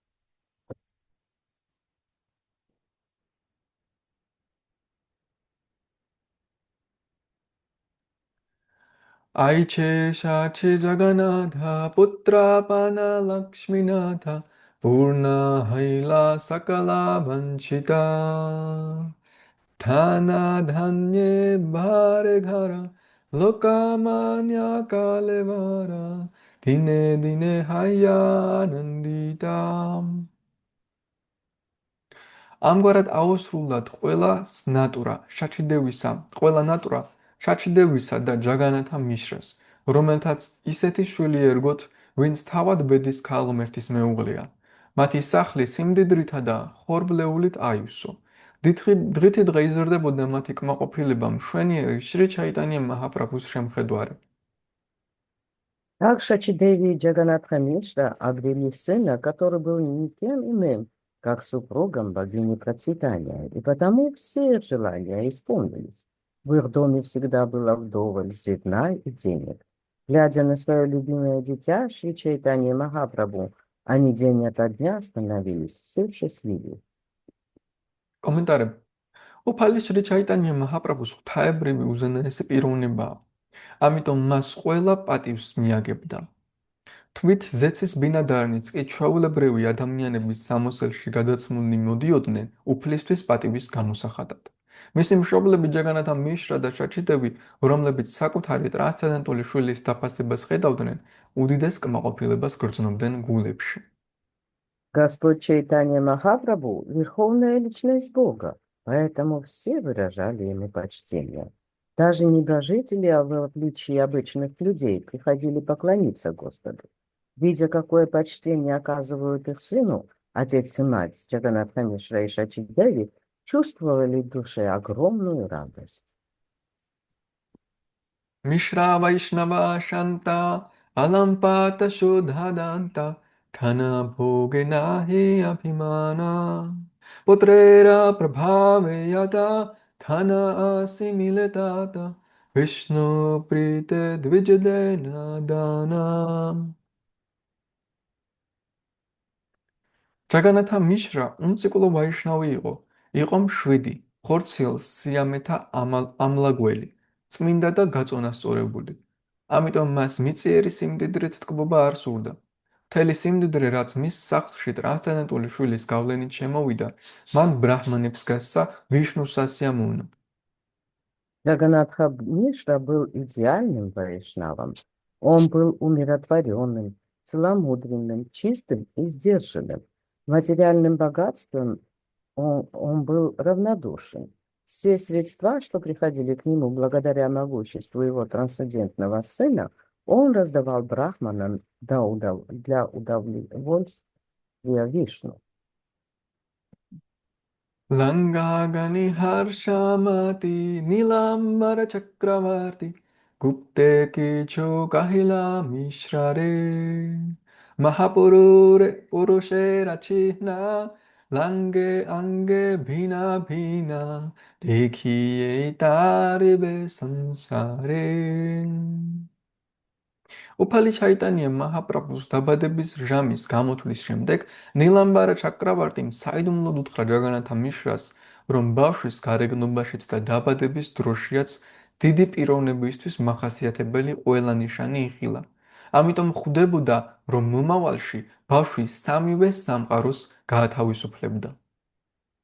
Aiche shache jaganatha putra pana lakshminatha purna haila sakala vanchita dhana dhanye bhare ghara lokamanya kalevara dine dine haya ananditam. ამგვარად აუსრულად ყველა ნატურა შაჩიდევისა და ჯაგანათა მიშრას, რომელთაც ისეთი შვილი ერგოთ, ვინც თავად ბედის ქალღმერთის მეუღლეა. მათი სახლი სიმდიდრითა და ხორბლეულით აივსო. დღითი დღე იზრდებოდა მათი კმაყოფილება მშვენიერი შრი ჩაიტანია მაჰაპრაბhus შემხედვარი. Так Шачидеви и Джаганатха Мишра обрели сына, который был никем иным, как супругом богини процветания, и потому все их желания исполнились. В их доме всегда было вдоволь зерна и денег. Глядя на свое любимое дитя, Шри Чайтанья Махапрабху, они день ото дня становились все счастливее. კომენტარები. უფალი შრი ჩაიტანია მაჰაპრაბჰუს ღვთაებრივი უზენაესი პიროვნებაა. ამიტომ მას ყველა პატივს მიაგებდა. თვით ზეცის ბინადარნიც კი ჩვეულებრივი ადამიანების სამოსელში გადაცმულნი მოდიოდნენ უფლისთვის პატივის გამოსახატად. მისი მშობლები ჯაგანათა მიშრა და შაჩიდევი, რომლებიც საკუთარი ტრანსცენდენტული შვილის დაფასებას ხედავდნენ, უდიდეს კმაყოფილებას გრძნობდნენ გულებში. Господь Чайтанья Махапрабху– верховная личность Бога, поэтому все выражали ему почтение. Даже небожители, в отличие обычных людей, приходили поклониться Господу. Видя, какое почтение оказывают их сыну, отец и мать Джаганатха Мишра и Шачидеви, чувствовали в душе огромную радость. Мишра Вайшнава Шанта Алампата Шудхаданта Thana Bhogena Hi Abhimana Putrera Prabhave Yata Thana Asimiletata Vishnu Prite Dvijadena Dana ჯაგანათა მიშრა უმციკლო ვაიშნავი იყო მშვიდი, ხორციელ სიამეთა ამლაგველი, წმინდა და გაწონასწორებული. ამიტომ მას მიწიერი სიმდიდრით თკბობა არ სურდა. მთელი სიმდიდრე, რაც მის სახლში ტრანსცენდენტული შვილის გავლენით შემოვიდა, მან ბრაჰმანებს გასცა ვიშნუს სასიამოვნო. Джаганатха Мишра был идеальным вайшнавом. Он был умиротворенным, целомудренным, чистым и сдержанным. Материальным богатством он был равнодушен. Все средства, что приходили к нему благодаря могуществу его трансцендентного сына, он раздавал брахманам для удовольствия Вишну. Langagani Harshamati Nilambara Chakravarti Gupte Kicho Kahila Mishrare Mahapurure Purushe Rachina Lange Ange Bhina Bhina Dekhiye Taribe Samsare უფალი ჩაიტანია მაჰაპრაბჰუს დაბადების ჟამის გამოთვლის შემდეგ ნილამბარა ჩაკრავარტიმ საიდუმლოდ უთხრა ჯაგანათა მიშრას, რომ ბავშვის გარეგნობაშიც და დაბადების დროშიაც დიდი პიროვნებისთვის მახასიათებელი ყველა ნიშანი იხილა. ამიტომ ხვდებოდა, რომ მომავალში ბავშვი სამივე სამყაროს გაათავისუფლებდა.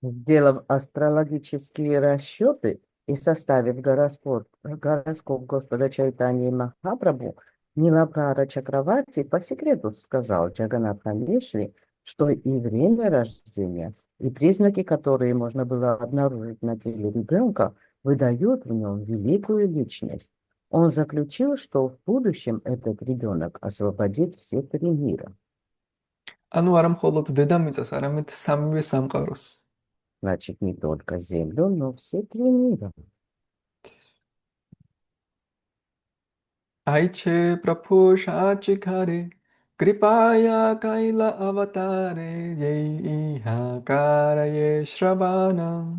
Сделав астрологические расчеты и составив гороскоп Господа Чайтаньи Махапрабху, Нилабхара Чакраварти по секрету сказал Джаганатха Мишре, что и время рождения, и признаки, которые можно было обнаружить на теле ребенка, выдают в нем великую личность. Он заключил, что в будущем этот ребенок освободит все три мира. ანუ არა მხოლოდ დედამიწას, არამედ სამივე სამყაროს. Значит, не только землю, но все три мира. Aiche Prabhu Chikare Kripaya Kaila Avatare Yeha Karaye Shravana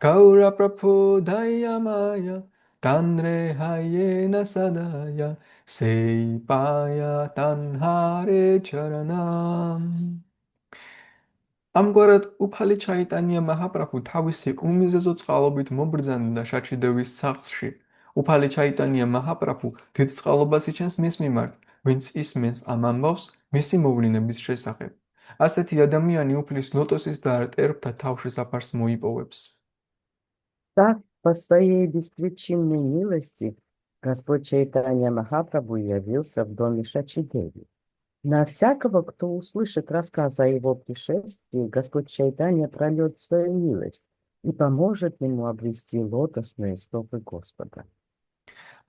Kaura Prabhu Dayamaya Tanre Hayena Sadaya Seipaya Tanhare Charanam ამგვარად უფალი ჩაიტანია მაჰაპრაბჰუ თავისი უმიზეზო წყალობით მობრძანდა შაჩიდევის სახლში. უფალი ჩაიტანია მაჰაპრაბჰუ დიდ წყალობას იჩენს მის მიმართ, ვინც ისმენს ამ ამბავს მისი მოვლენების შესახებ. ასეთი ადამიანი უფლის ლოტოსის და ერბთა თავშესაფარს მოიპოვებს. Так, по своей беспричинной милости, Господь Чайтанья Махапрабху явился в доме Шачидеви. На всякого, кто услышит рассказ о его пришествии, Господь Чайтанья прольет свою милость и поможет ему обрести лотосные стопы Господа.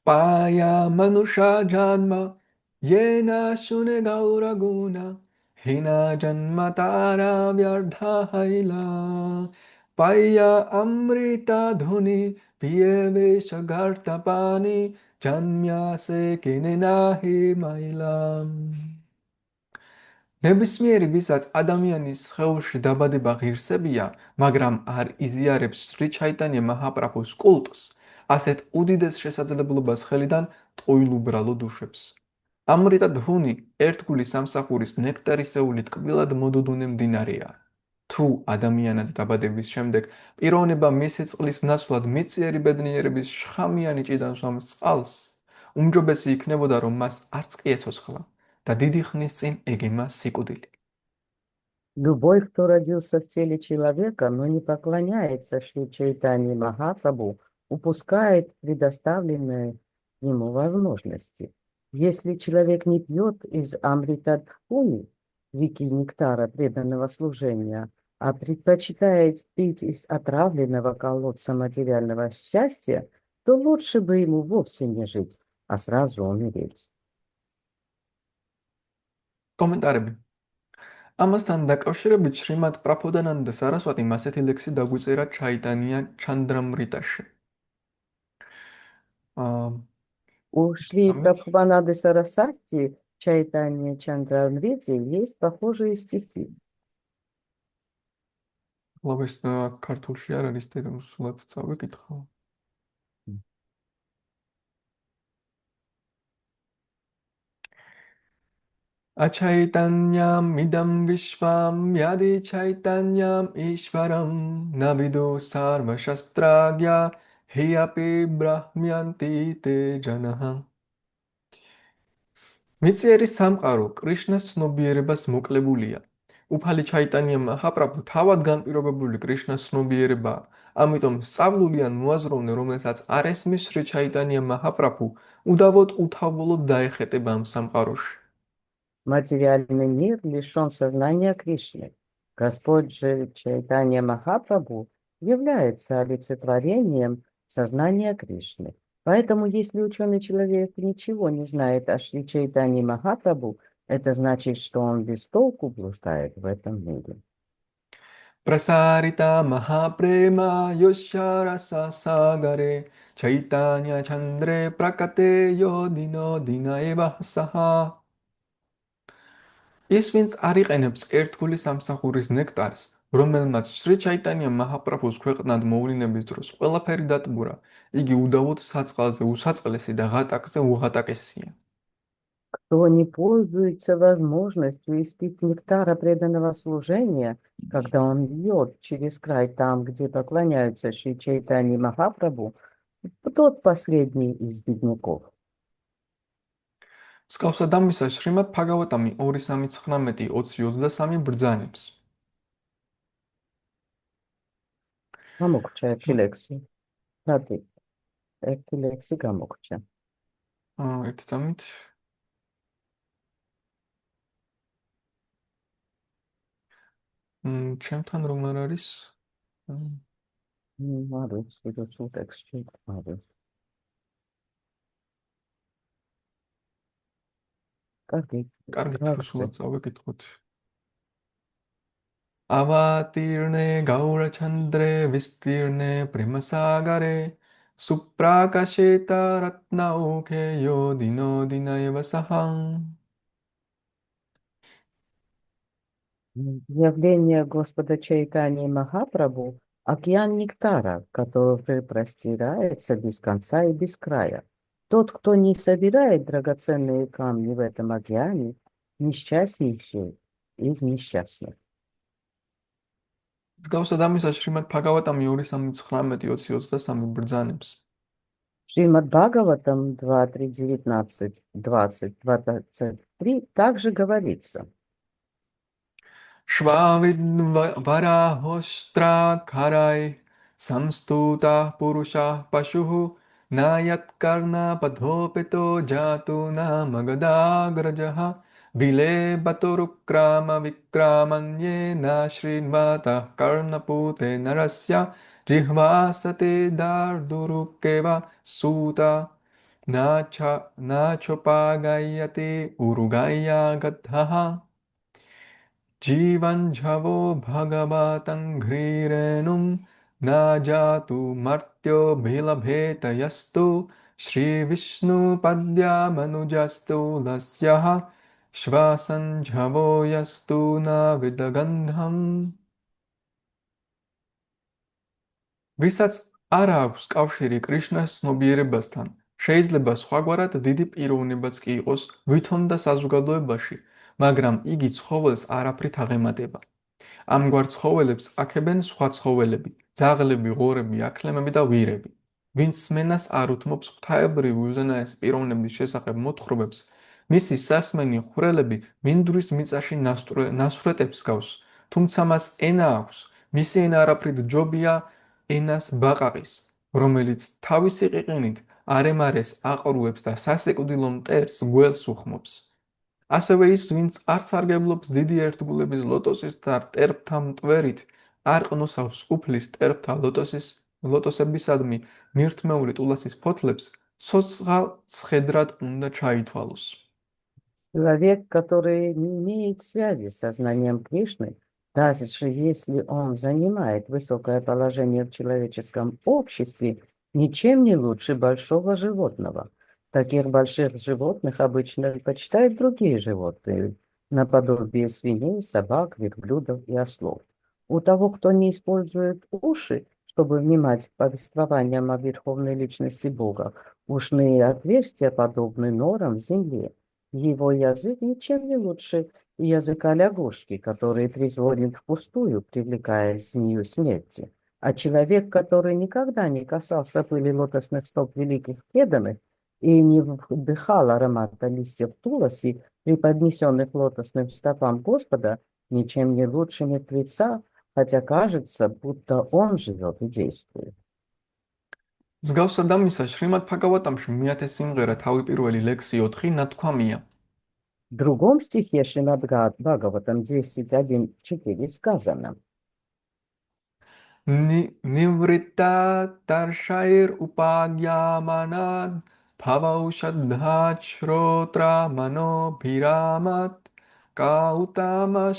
Пая мануша джанма, ена шуне гаура гуна, хина джанма тара вярдха хайла, пая амрита dhuni, пиеве шагарта пани, джанмясе кине нахи майла. ნებისმიერი, ვისაც ადამიანის სხეულში დაბადება ღირსებია, მაგრამ არ იზიარებს სრი ჩაიტანია მაჰაპრაბჰუს კულტს, ასეთ უდიდეს შესაძლებლობას ხელიდან ტყუილ უბრალოდ უშვებს. ამრიტა დჰუნი ერთგული სამსახურის ნექტარისეული ტკბილად მოდუდუნე მდინარეა. თუ ადამიანად დაბადების შემდეგ პიროვნება მისი წყლის ნაცვლად მიწიერი ბედნიერების შხამიანი ჭიდან სვამს წყალს, უმჯობესი იქნებოდა, რომ მას არც კი ეცოცხლა და დიდი ხნის წინ ეგემა სიკვდილი. Любой, кто родился в теле человека, но не поклоняется Шри Чайтанье Махапрабху, упускает предоставленные ему возможности. Если человек не пьет из Амритадхуни, реки нектара преданного служения, а предпочитает пить из отравленного колодца материального счастья, то лучше бы ему вовсе не жить, а сразу умереть. კომენტარები. ამასთან დაკავშირებით შრიმად პრაფოდანანდა სარასვატიმ ასეთი ლექსი დაგვიწერა ჩაიტანია ჩანდრამრიტაში. У Шри Прабхупанады Сарасвати Чайтанья Чандрамрити есть похожие стихи. ლაბეს ქართულში არ არის და სულად წავიკითხავ. Achaitanyam idam vishvam yadi chaitanyam ishvaram navidu sarva shastragya hiapi brahmyanti te janaha. მიწიერი სამყარო კრიშნას ცნობიერებას მოკლებულია. უფალი ჩაიტანია მაჰაპრაბჰუ თავად განპირობებული კრიშნას ცნობიერებაა. ამიტომ სწავლული ან მოაზროვნე, რომელსაც არ ესმის შრი ჩაიტანია მაჰაპრაბჰუ, უდავოდ უთავბოლოდ დაეხეტება ამ სამყაროში. Материальный мир лишен сознания Кришны. Господь же Чайтанья Махапрабху является олицетворением сознания Кришны. Поэтому, если ученый человек ничего не знает о Шри Чайтанье Махапрабху, это значит, что он без толку блуждает в этом мире. Prasarita Mahaprema Yosharasa Sagare Chaitanya Chandre Prakate Yodino Dina Eva Saha. ის ვინც არ იყენებს ერთგული სამსახურის ნექტარს, რომელმაც შრი ჩაიტანია მაჰაპრაბჰუს ქვეყნად მოვლინების დროს ყველაფერი დატბურა, იგი უდავოდ საწყალზე უსაწყლესი და ღატაკზე უღატაკესია. Кто не пользуется возможностью испить нектара преданного служения, когда он льет через край там, где поклоняются Шри Чайтанье Махапрабху, тот последний из бедняков. მსგავსად ამისა, შრიმად ბჰაგავატამი 2.3.19-20-23 ბრძანებს. გამოგრჩა ერთი ლექსი. რატი? ერთი ლექსი გამოგრჩა. ერთი წამით. ჩემთან რომ არ არის? არის, ვიდრე სულ ტექსტში არის. კარგით, სულად წავიკითხოთ. Avatirne Gaurachandre Vistirne Premasagare Suprakasheta Ratnauke Yodino Dinaeva Saham. Явление Господа Чайтаньи Махапрабху – океан нектара, который простирается без конца и без края. Тот, кто не собирает драгоценные камни в этом океане, несчастнейший из несчастных. მსგავსად ამისა შრიმად ბჰაგავატამი 2.19-20-23 ბრძანებს. Шримад Бхагаватам 2.3.19, 20, 23 также говорится. Shvavid varahostra karai samstuta purusha pashuhu nayat karna padhopeto jatu namagadagrajaha Bile baturukrama vikramanye na shrinvata karnapute narasya jihvasate dardurukeva suta nachopagayate urugaya gadhaha Jivan jhavo bhagavatam ghrirenum na jatu martyo bhilabheta yastu Shri Vishnu padya manujastu lasyaha Shvasan jhavo yastu na vidagandham. Viსაც არ აქვს კავშირი კრიშნას ცნობიერებასთან, შეიძლება სხვაგვარად დიდი პიროვნებაც კი იყოს ვითომ და საზოგადოებაში, მაგრამ იგი ცხოველს არაფრით აღემატება. ამგვარ ცხოველებს აქებენ სხვა ცხოველები, ძაღლები, ღორები, აქლემები და ვირები. ვინც სმენას არ უთმობს ღვთაებრივი უზენაესი პიროვნების შესახებ მოთხრობებს, მისი სასმენი ხვრელები მინდვრის მიწაში ნასვრეტებს გავს, თუმცა მას ენა აქვს, მისი ენა არაფრით ჯობია ენას ბაყაყის, რომელიც თავისი ყიყინით არემარეს აყრუებს და სასიკვდილო მტერს გველს უხმობს. ასევე ის, ვინც არ სარგებლობს დიდი ერთგულების ლოტოსის და მტერბთა მტვერით, არ ყნოსავს უფლის მტერბთა ლოტოსებისადმი მირთმეული ტულასის ფოთლებს, ცოცხალ ცხედრად უნდა ჩაითვალოს. Человек, который не имеет связи с сознанием Кришны, даже если он занимает высокое положение в человеческом обществе, ничем не лучше большого животного. Таких больших животных обычно предпочитают другие животные, наподобие свиней, собак, верблюдов и ослов. У того, кто не использует уши, чтобы внимать повествованиям о верховной личности Бога, ушные отверстия подобны норам в земле. Его язык ничем не лучше языка лягушки, который трезвонит впустую, привлекая змею смерти. А человек, который никогда не касался пыли лотосных стоп великих преданных и не вдыхал аромата листьев туласи, преподнесенных лотосным стопам Господа, ничем не лучше мертвеца, хотя кажется, будто он живет и действует. მსგავსად ამისა, შრიმად ბჰაგავატამში მეათე სიმღერა თავი პირველი ლექსი 4 ნათქვამია. В другом стихе Шримад Бхагаватам 10.1.4 сказано: Nivritta tarshair upagyamanad bhavaushadhat shrotra mano bhiramat kautama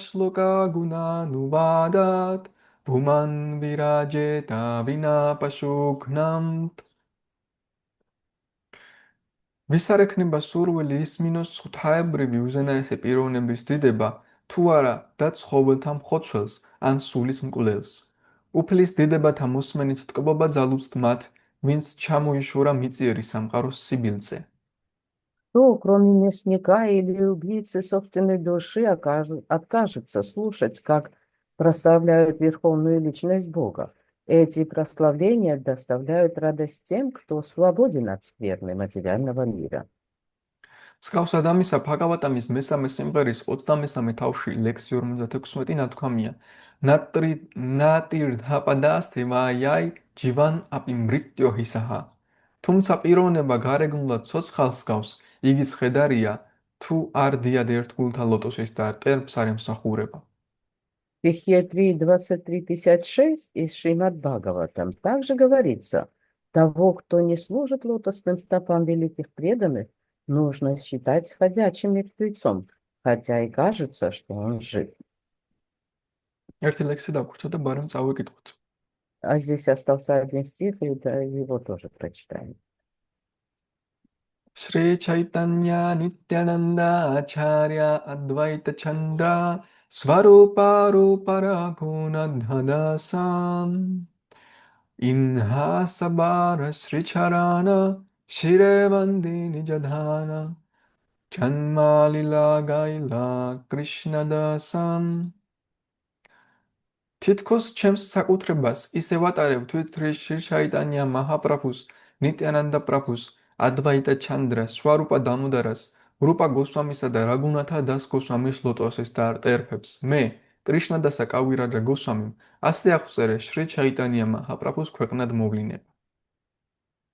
guna nuvadat bhuman virajeta vina pashughnamt. ვის არ ექნება სურვილი ისმინოს ღვთაებრივი უზენაესი პიროვნების დიდება, თუ არა და ცხოველთა მხოცველს ან სულის მკვლელს. უფლის დიდებათა მოსმენით ტკბობა ძალუძთ მათ, ვინც ჩამოიშორა მიწიერი სამყაროს სიბილწე. Кто, кроме мясника или убийцы собственной души, откажется слушать, как прославляют верховную личность Бога? Эти прославления доставляют радость тем, кто свободен от скверны материального мира. მსგავსად ამისა, ბჰაგავატამის მესამე სიმღერის 23 თავში ლექსი 56 ნათქვამია: ნატირდჰაპადასთე ვაიაი ჯივან აპი მრიტიო ჰისაჰა. თუმცა პიროვნება გარეგნულად ცოცხალს გავს, იგი სხედარია, თუ არ დიად ერთგულთა ლოტოსის და მტერბს არ ემსახურება. В стихе 3.23.56 из Шримад Бхагаватам также говорится: того, кто не служит лотосным стопам великих преданных, нужно считать ходячим мертвецом, хотя и кажется, что он жив. ერთი ლექსი დაგვრჩა და ბარემ წავიკითხოთ. А здесь остался один стих, и его тоже прочитаем. Shri Chaitanya Nityananda Acharya Advaita Chandra Svarupa Rupara Gunadhadasam Inhasabara Sri Charana Shirevandi Nijadhana Janmalila Gaila Krishna Dasam. თითქოს ჩემს საკუთრებას ისე ვატარებ თვით შრი ჩაიტანია მაჰაპრაბჰუს, ნიტიანანდა პრაბჰუს, ადვაიტა ჩანდრას, სვარუპა დამოდარას, რუპა გოსვამისა და რაგუნათა დას გოსვამის ლოტოსის და არტერფებს. მე, კრიშნადასა კავირაჯა გოსვამიმ, ასე აღწერე შრი ჩაიტანია მაჰაპრაბჰუს ქვეყნად მოვლინება.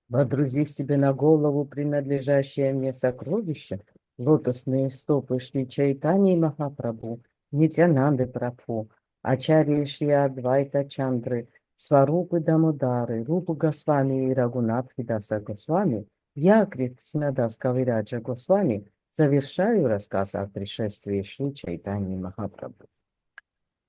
Водрузив себе на голову принадлежащее мне сокровище, лотосные стопы Шри Чайтаньи Махапрабху, Нитянанды Прабху, Ачарьи Шри Адвайта Чандры, Сварупы Дамодары, Рупы Госвами и Рагунатхи Даса Госвами, я, Кришнадас Кавираджа Госвами, завершаю рассказ о пришествии Шри Чайтаньи Махапрабху.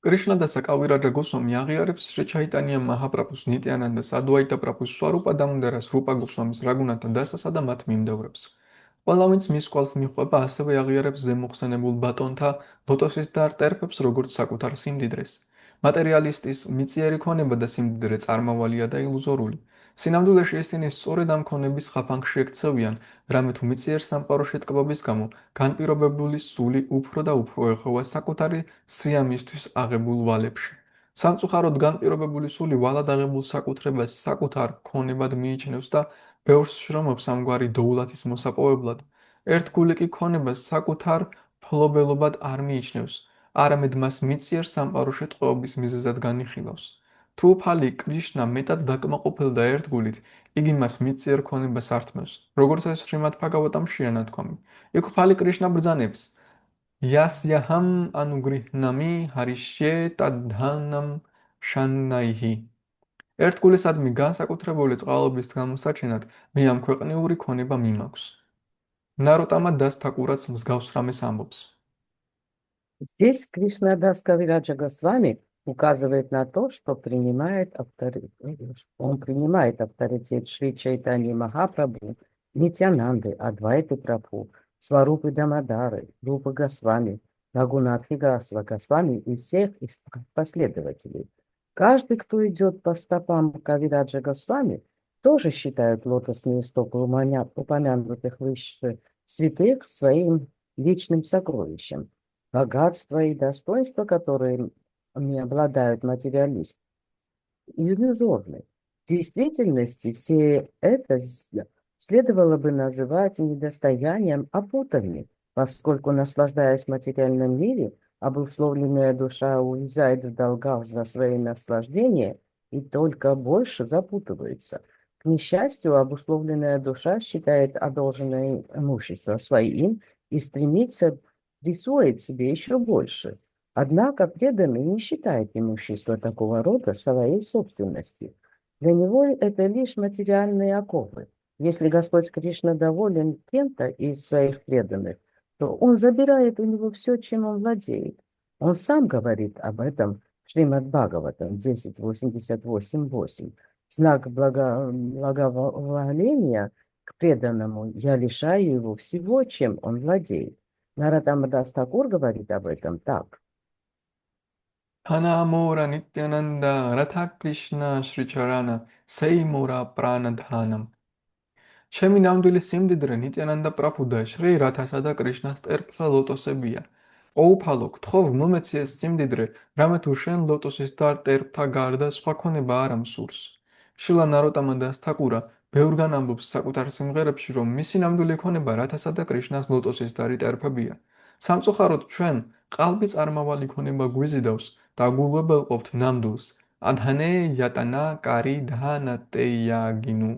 კრიშნადასა კავირაჯა გოსვამი აღიარებს შრი ჩაიტანია მაჰაპრაბჰუს, ნიტიანანდას, ადვაიტა პრაბჰუს, სვარუპა დამოდარას, რუპა გოსვამის, რაგუნათა დასასა და მათ მიმდევრებს. ყველა ვინც მის კვალს მიჰყვება, ასევე აღიარებს ზემოხსენებულ ბატონთა ლოტოსის და არტერფებს როგორც საკუთარ სიმდიდრეს. მატერიალისტის მიწიერი ქონება და სიმდიდრე წარმავალია და ილუზორული. სინამდვილეში ისინი სწორედ ამ ქონების ხაფანგში ექცევიან, რამე თუ მიწიერ სამყაროში ტკბობის გამო განპირობებული სული უფრო და უფრო ეხოვა საკუთარი სიამისთვის აღებულ ვალებში. სამწუხაროდ განპირობებული სული ვალად აღებულ საკუთრებას საკუთარ ქონებად მიიჩნევს და ბევრს შრომობს ამგვარი დოულათის მოსაპოვებლად. ერთგული კი ქონებას საკუთარ ფლობელობად არ მიიჩნევს, არამედ მას მიწიერ სამყაროში ტყვეობის მიზეზად განიხილავს. თუ უფალი კრიშნა მეტად დაკმაყოფილდა ერთგულით, იგი მას მიწიერ ქონებას ართმევს, როგორც ეს შრიმად ბჰაგავატამ შეანათქვამი. იქ უფალი კრიშნა ბრძანებს: იასიაჰამ ანუგრიჰნამი ჰარიშე ტადჰანამ შანაიჰი. ერთგულისადმი განსაკუთრებული წყალობის გამოსაჩენად მე ამ ქვეყნიური ქონება მიმაქვს. ნაროტამა დას თაკურაც მსგავს რამეს амბობს. Здесь Кришнадас Кавираджа Госвами указывает на то, что он принимает авторитет Шри Чайтаньи Махапрабху, Нитьянанды, Адвайты Прабху, Сварупы Дамадары, Рупы Госвами, Рагунатхи Гасва Госвами и всех их последователей. Каждый, кто идет по стопам Кавираджа Госвами, тоже считает лотосные стопы упомянутых выше святых своим личным сокровищем. Богатство и достоинство, которыми обладают материалисты, иллюзорны. В действительности все это следовало бы называть не достоянием, а путанием, поскольку, наслаждаясь в материальном мире, обусловленная душа увязает в долгах за свои наслаждения и только больше запутывается. К несчастью, обусловленная душа считает одолженное имущество своим и стремится присвоить себе еще больше. Однако преданный не считает имущество такого рода своей собственностью. Для него это лишь материальные оковы. Если Господь Кришна доволен кем-то из своих преданных, то он забирает у него все, чем он владеет. Он сам говорит об этом в Шримад Бхагаватам 10.88.8. В знак благоволения к преданному я лишаю его всего, чем он владеет. Наратама Дас Такур говорит об этом так. Ханамора Нитянанда Ратха Кришна Шри Чарана Сеймура Пранадханам. ჩემი ნამდვილი სიმდიდრე ნიტიანანდა პრაფუდა შრი რათასა და კრიშნას ტერფლა ლოტოსებია. ოუფალო, გთხოვ მომეცი ეს სიმდიდრე, რამე თუ შენ ლოტოსის და ტერფთა გარდა სხვა ქონება არ ამსურს. შილა ნაროტამა დას თაკურა ბევრგან ამბობს საკუთარ სიმღერებში, რომ მისი ნამდვილი ქონება რათასა და კრიშნას ლოტოსის დარი ტერფებია. სამწუხაროდ ჩვენ ყალბი წარმავალი ქონება გვიზიდავს და გულვებელყოფთ ნამდვილს. ადhane yatana kari dhanateyaginu.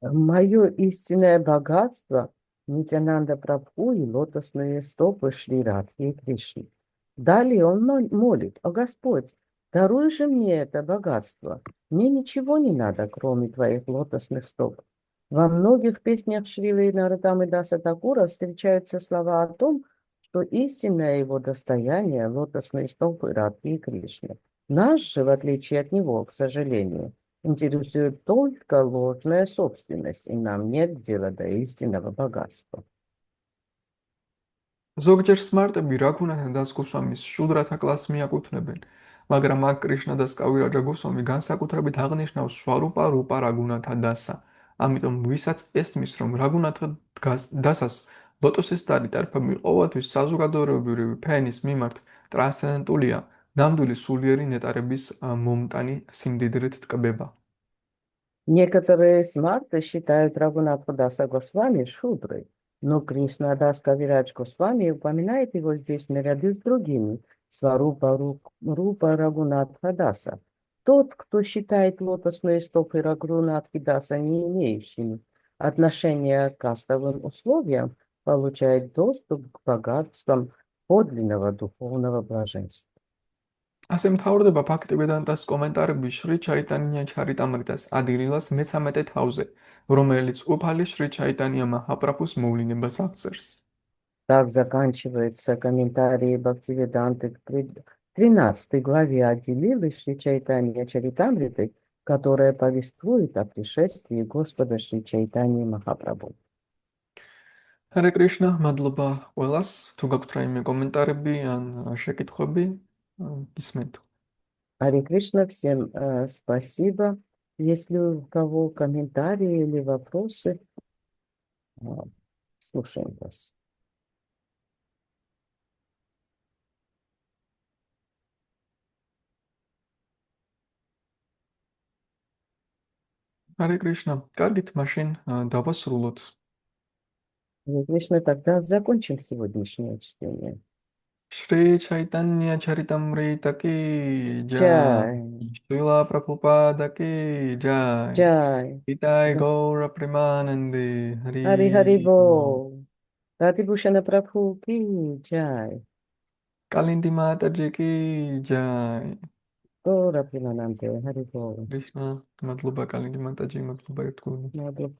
Мое истинное богатство — Нитянанда Прабху и лотосные стопы Шри Радхи и Кришны. Далее он молит: «О Господь, даруй же мне это богатство. Мне ничего не надо, кроме твоих лотосных стоп». Во многих песнях Шрилы Наратамы Даса Такура встречаются слова о том, что истинное его достояние — лотосные стопы Радхи и Кришны. Нас же, в отличие от него, к сожалению, интересует только ложная собственность, и нам нет дела до истинного богатства. ზოგჯერ სმარტები რაგუნათა დასკუსვამის შუდრათა კლასს მიაკუთვნებენ, მაგრამ აქ კრიშნა და კავირაჯა გოსვამი განსაკუთრებით აღნიშნავს შვარუპა რუპა რაგუნათა დასა. ამიტომ ვისაც ესმის, რომ რაგუნათა დასას ლოტოსის დარი ტერფები ყოველთვის საზოგადოებრივი ფენის მიმართ ტრანსცენდენტულია, ნამდვილი სულიერი ნეტარების მომტანი სიმდიდრით ტკბება. Некоторые смарты считают Рагунатха Даса Госвами шудрой, но Кришнадас Кавирадж Госвами упоминает его здесь наряду с другими Сварупа Рупа Рагунатха Даса. Тот, кто считает лотосные стопы Рагунатхи Даса не имеющими отношения к кастовым условиям, получает доступ к богатствам подлинного духовного блаженства. ასე მთავრდება ფაქტივედანტას კომენტარები შრი ჩაიტანია ჩარიტამრიტას ადირილას მე-13 თავზე, რომელიც უფალი შრი ჩაიტანია მაჰაპრაბჰუს მოვლენებას აღწერს. Так заканчивается комментарий Бхактивиданты к 13 главе Адилилы Шри Чайтанья Чаритамриты, которая повествует о пришествии Господа Шри Чайтаньи Махапрабху. Харе Кришна, მადლობა ყველას. თუ გაქვთ რაიმე კომენტარები ან შეკითხვები, ისმენთ. Харе Кришна, всем спасибо. Если у кого комментарии или вопросы, а, слушаем вас. ჰარე კრიშნა, კარგით, მაშინ დავასრულოთ. Кришна, тогда закончим сегодняшнее чтение. Шри Чайтанья Чаритамрита ки джай, Чай, Шрила Прабхупада ки джай, чай. Итай Гаура Примананди, Хари Хари Хари Бол. Бол. Рати Бушана Прабху ки чай. Калинди Матаджи ки джай. Гора Примананде Хари Бол. Кришна, Мадлуба Калинди Матаджи, Мадлуба Ятгуни. Мадхуба.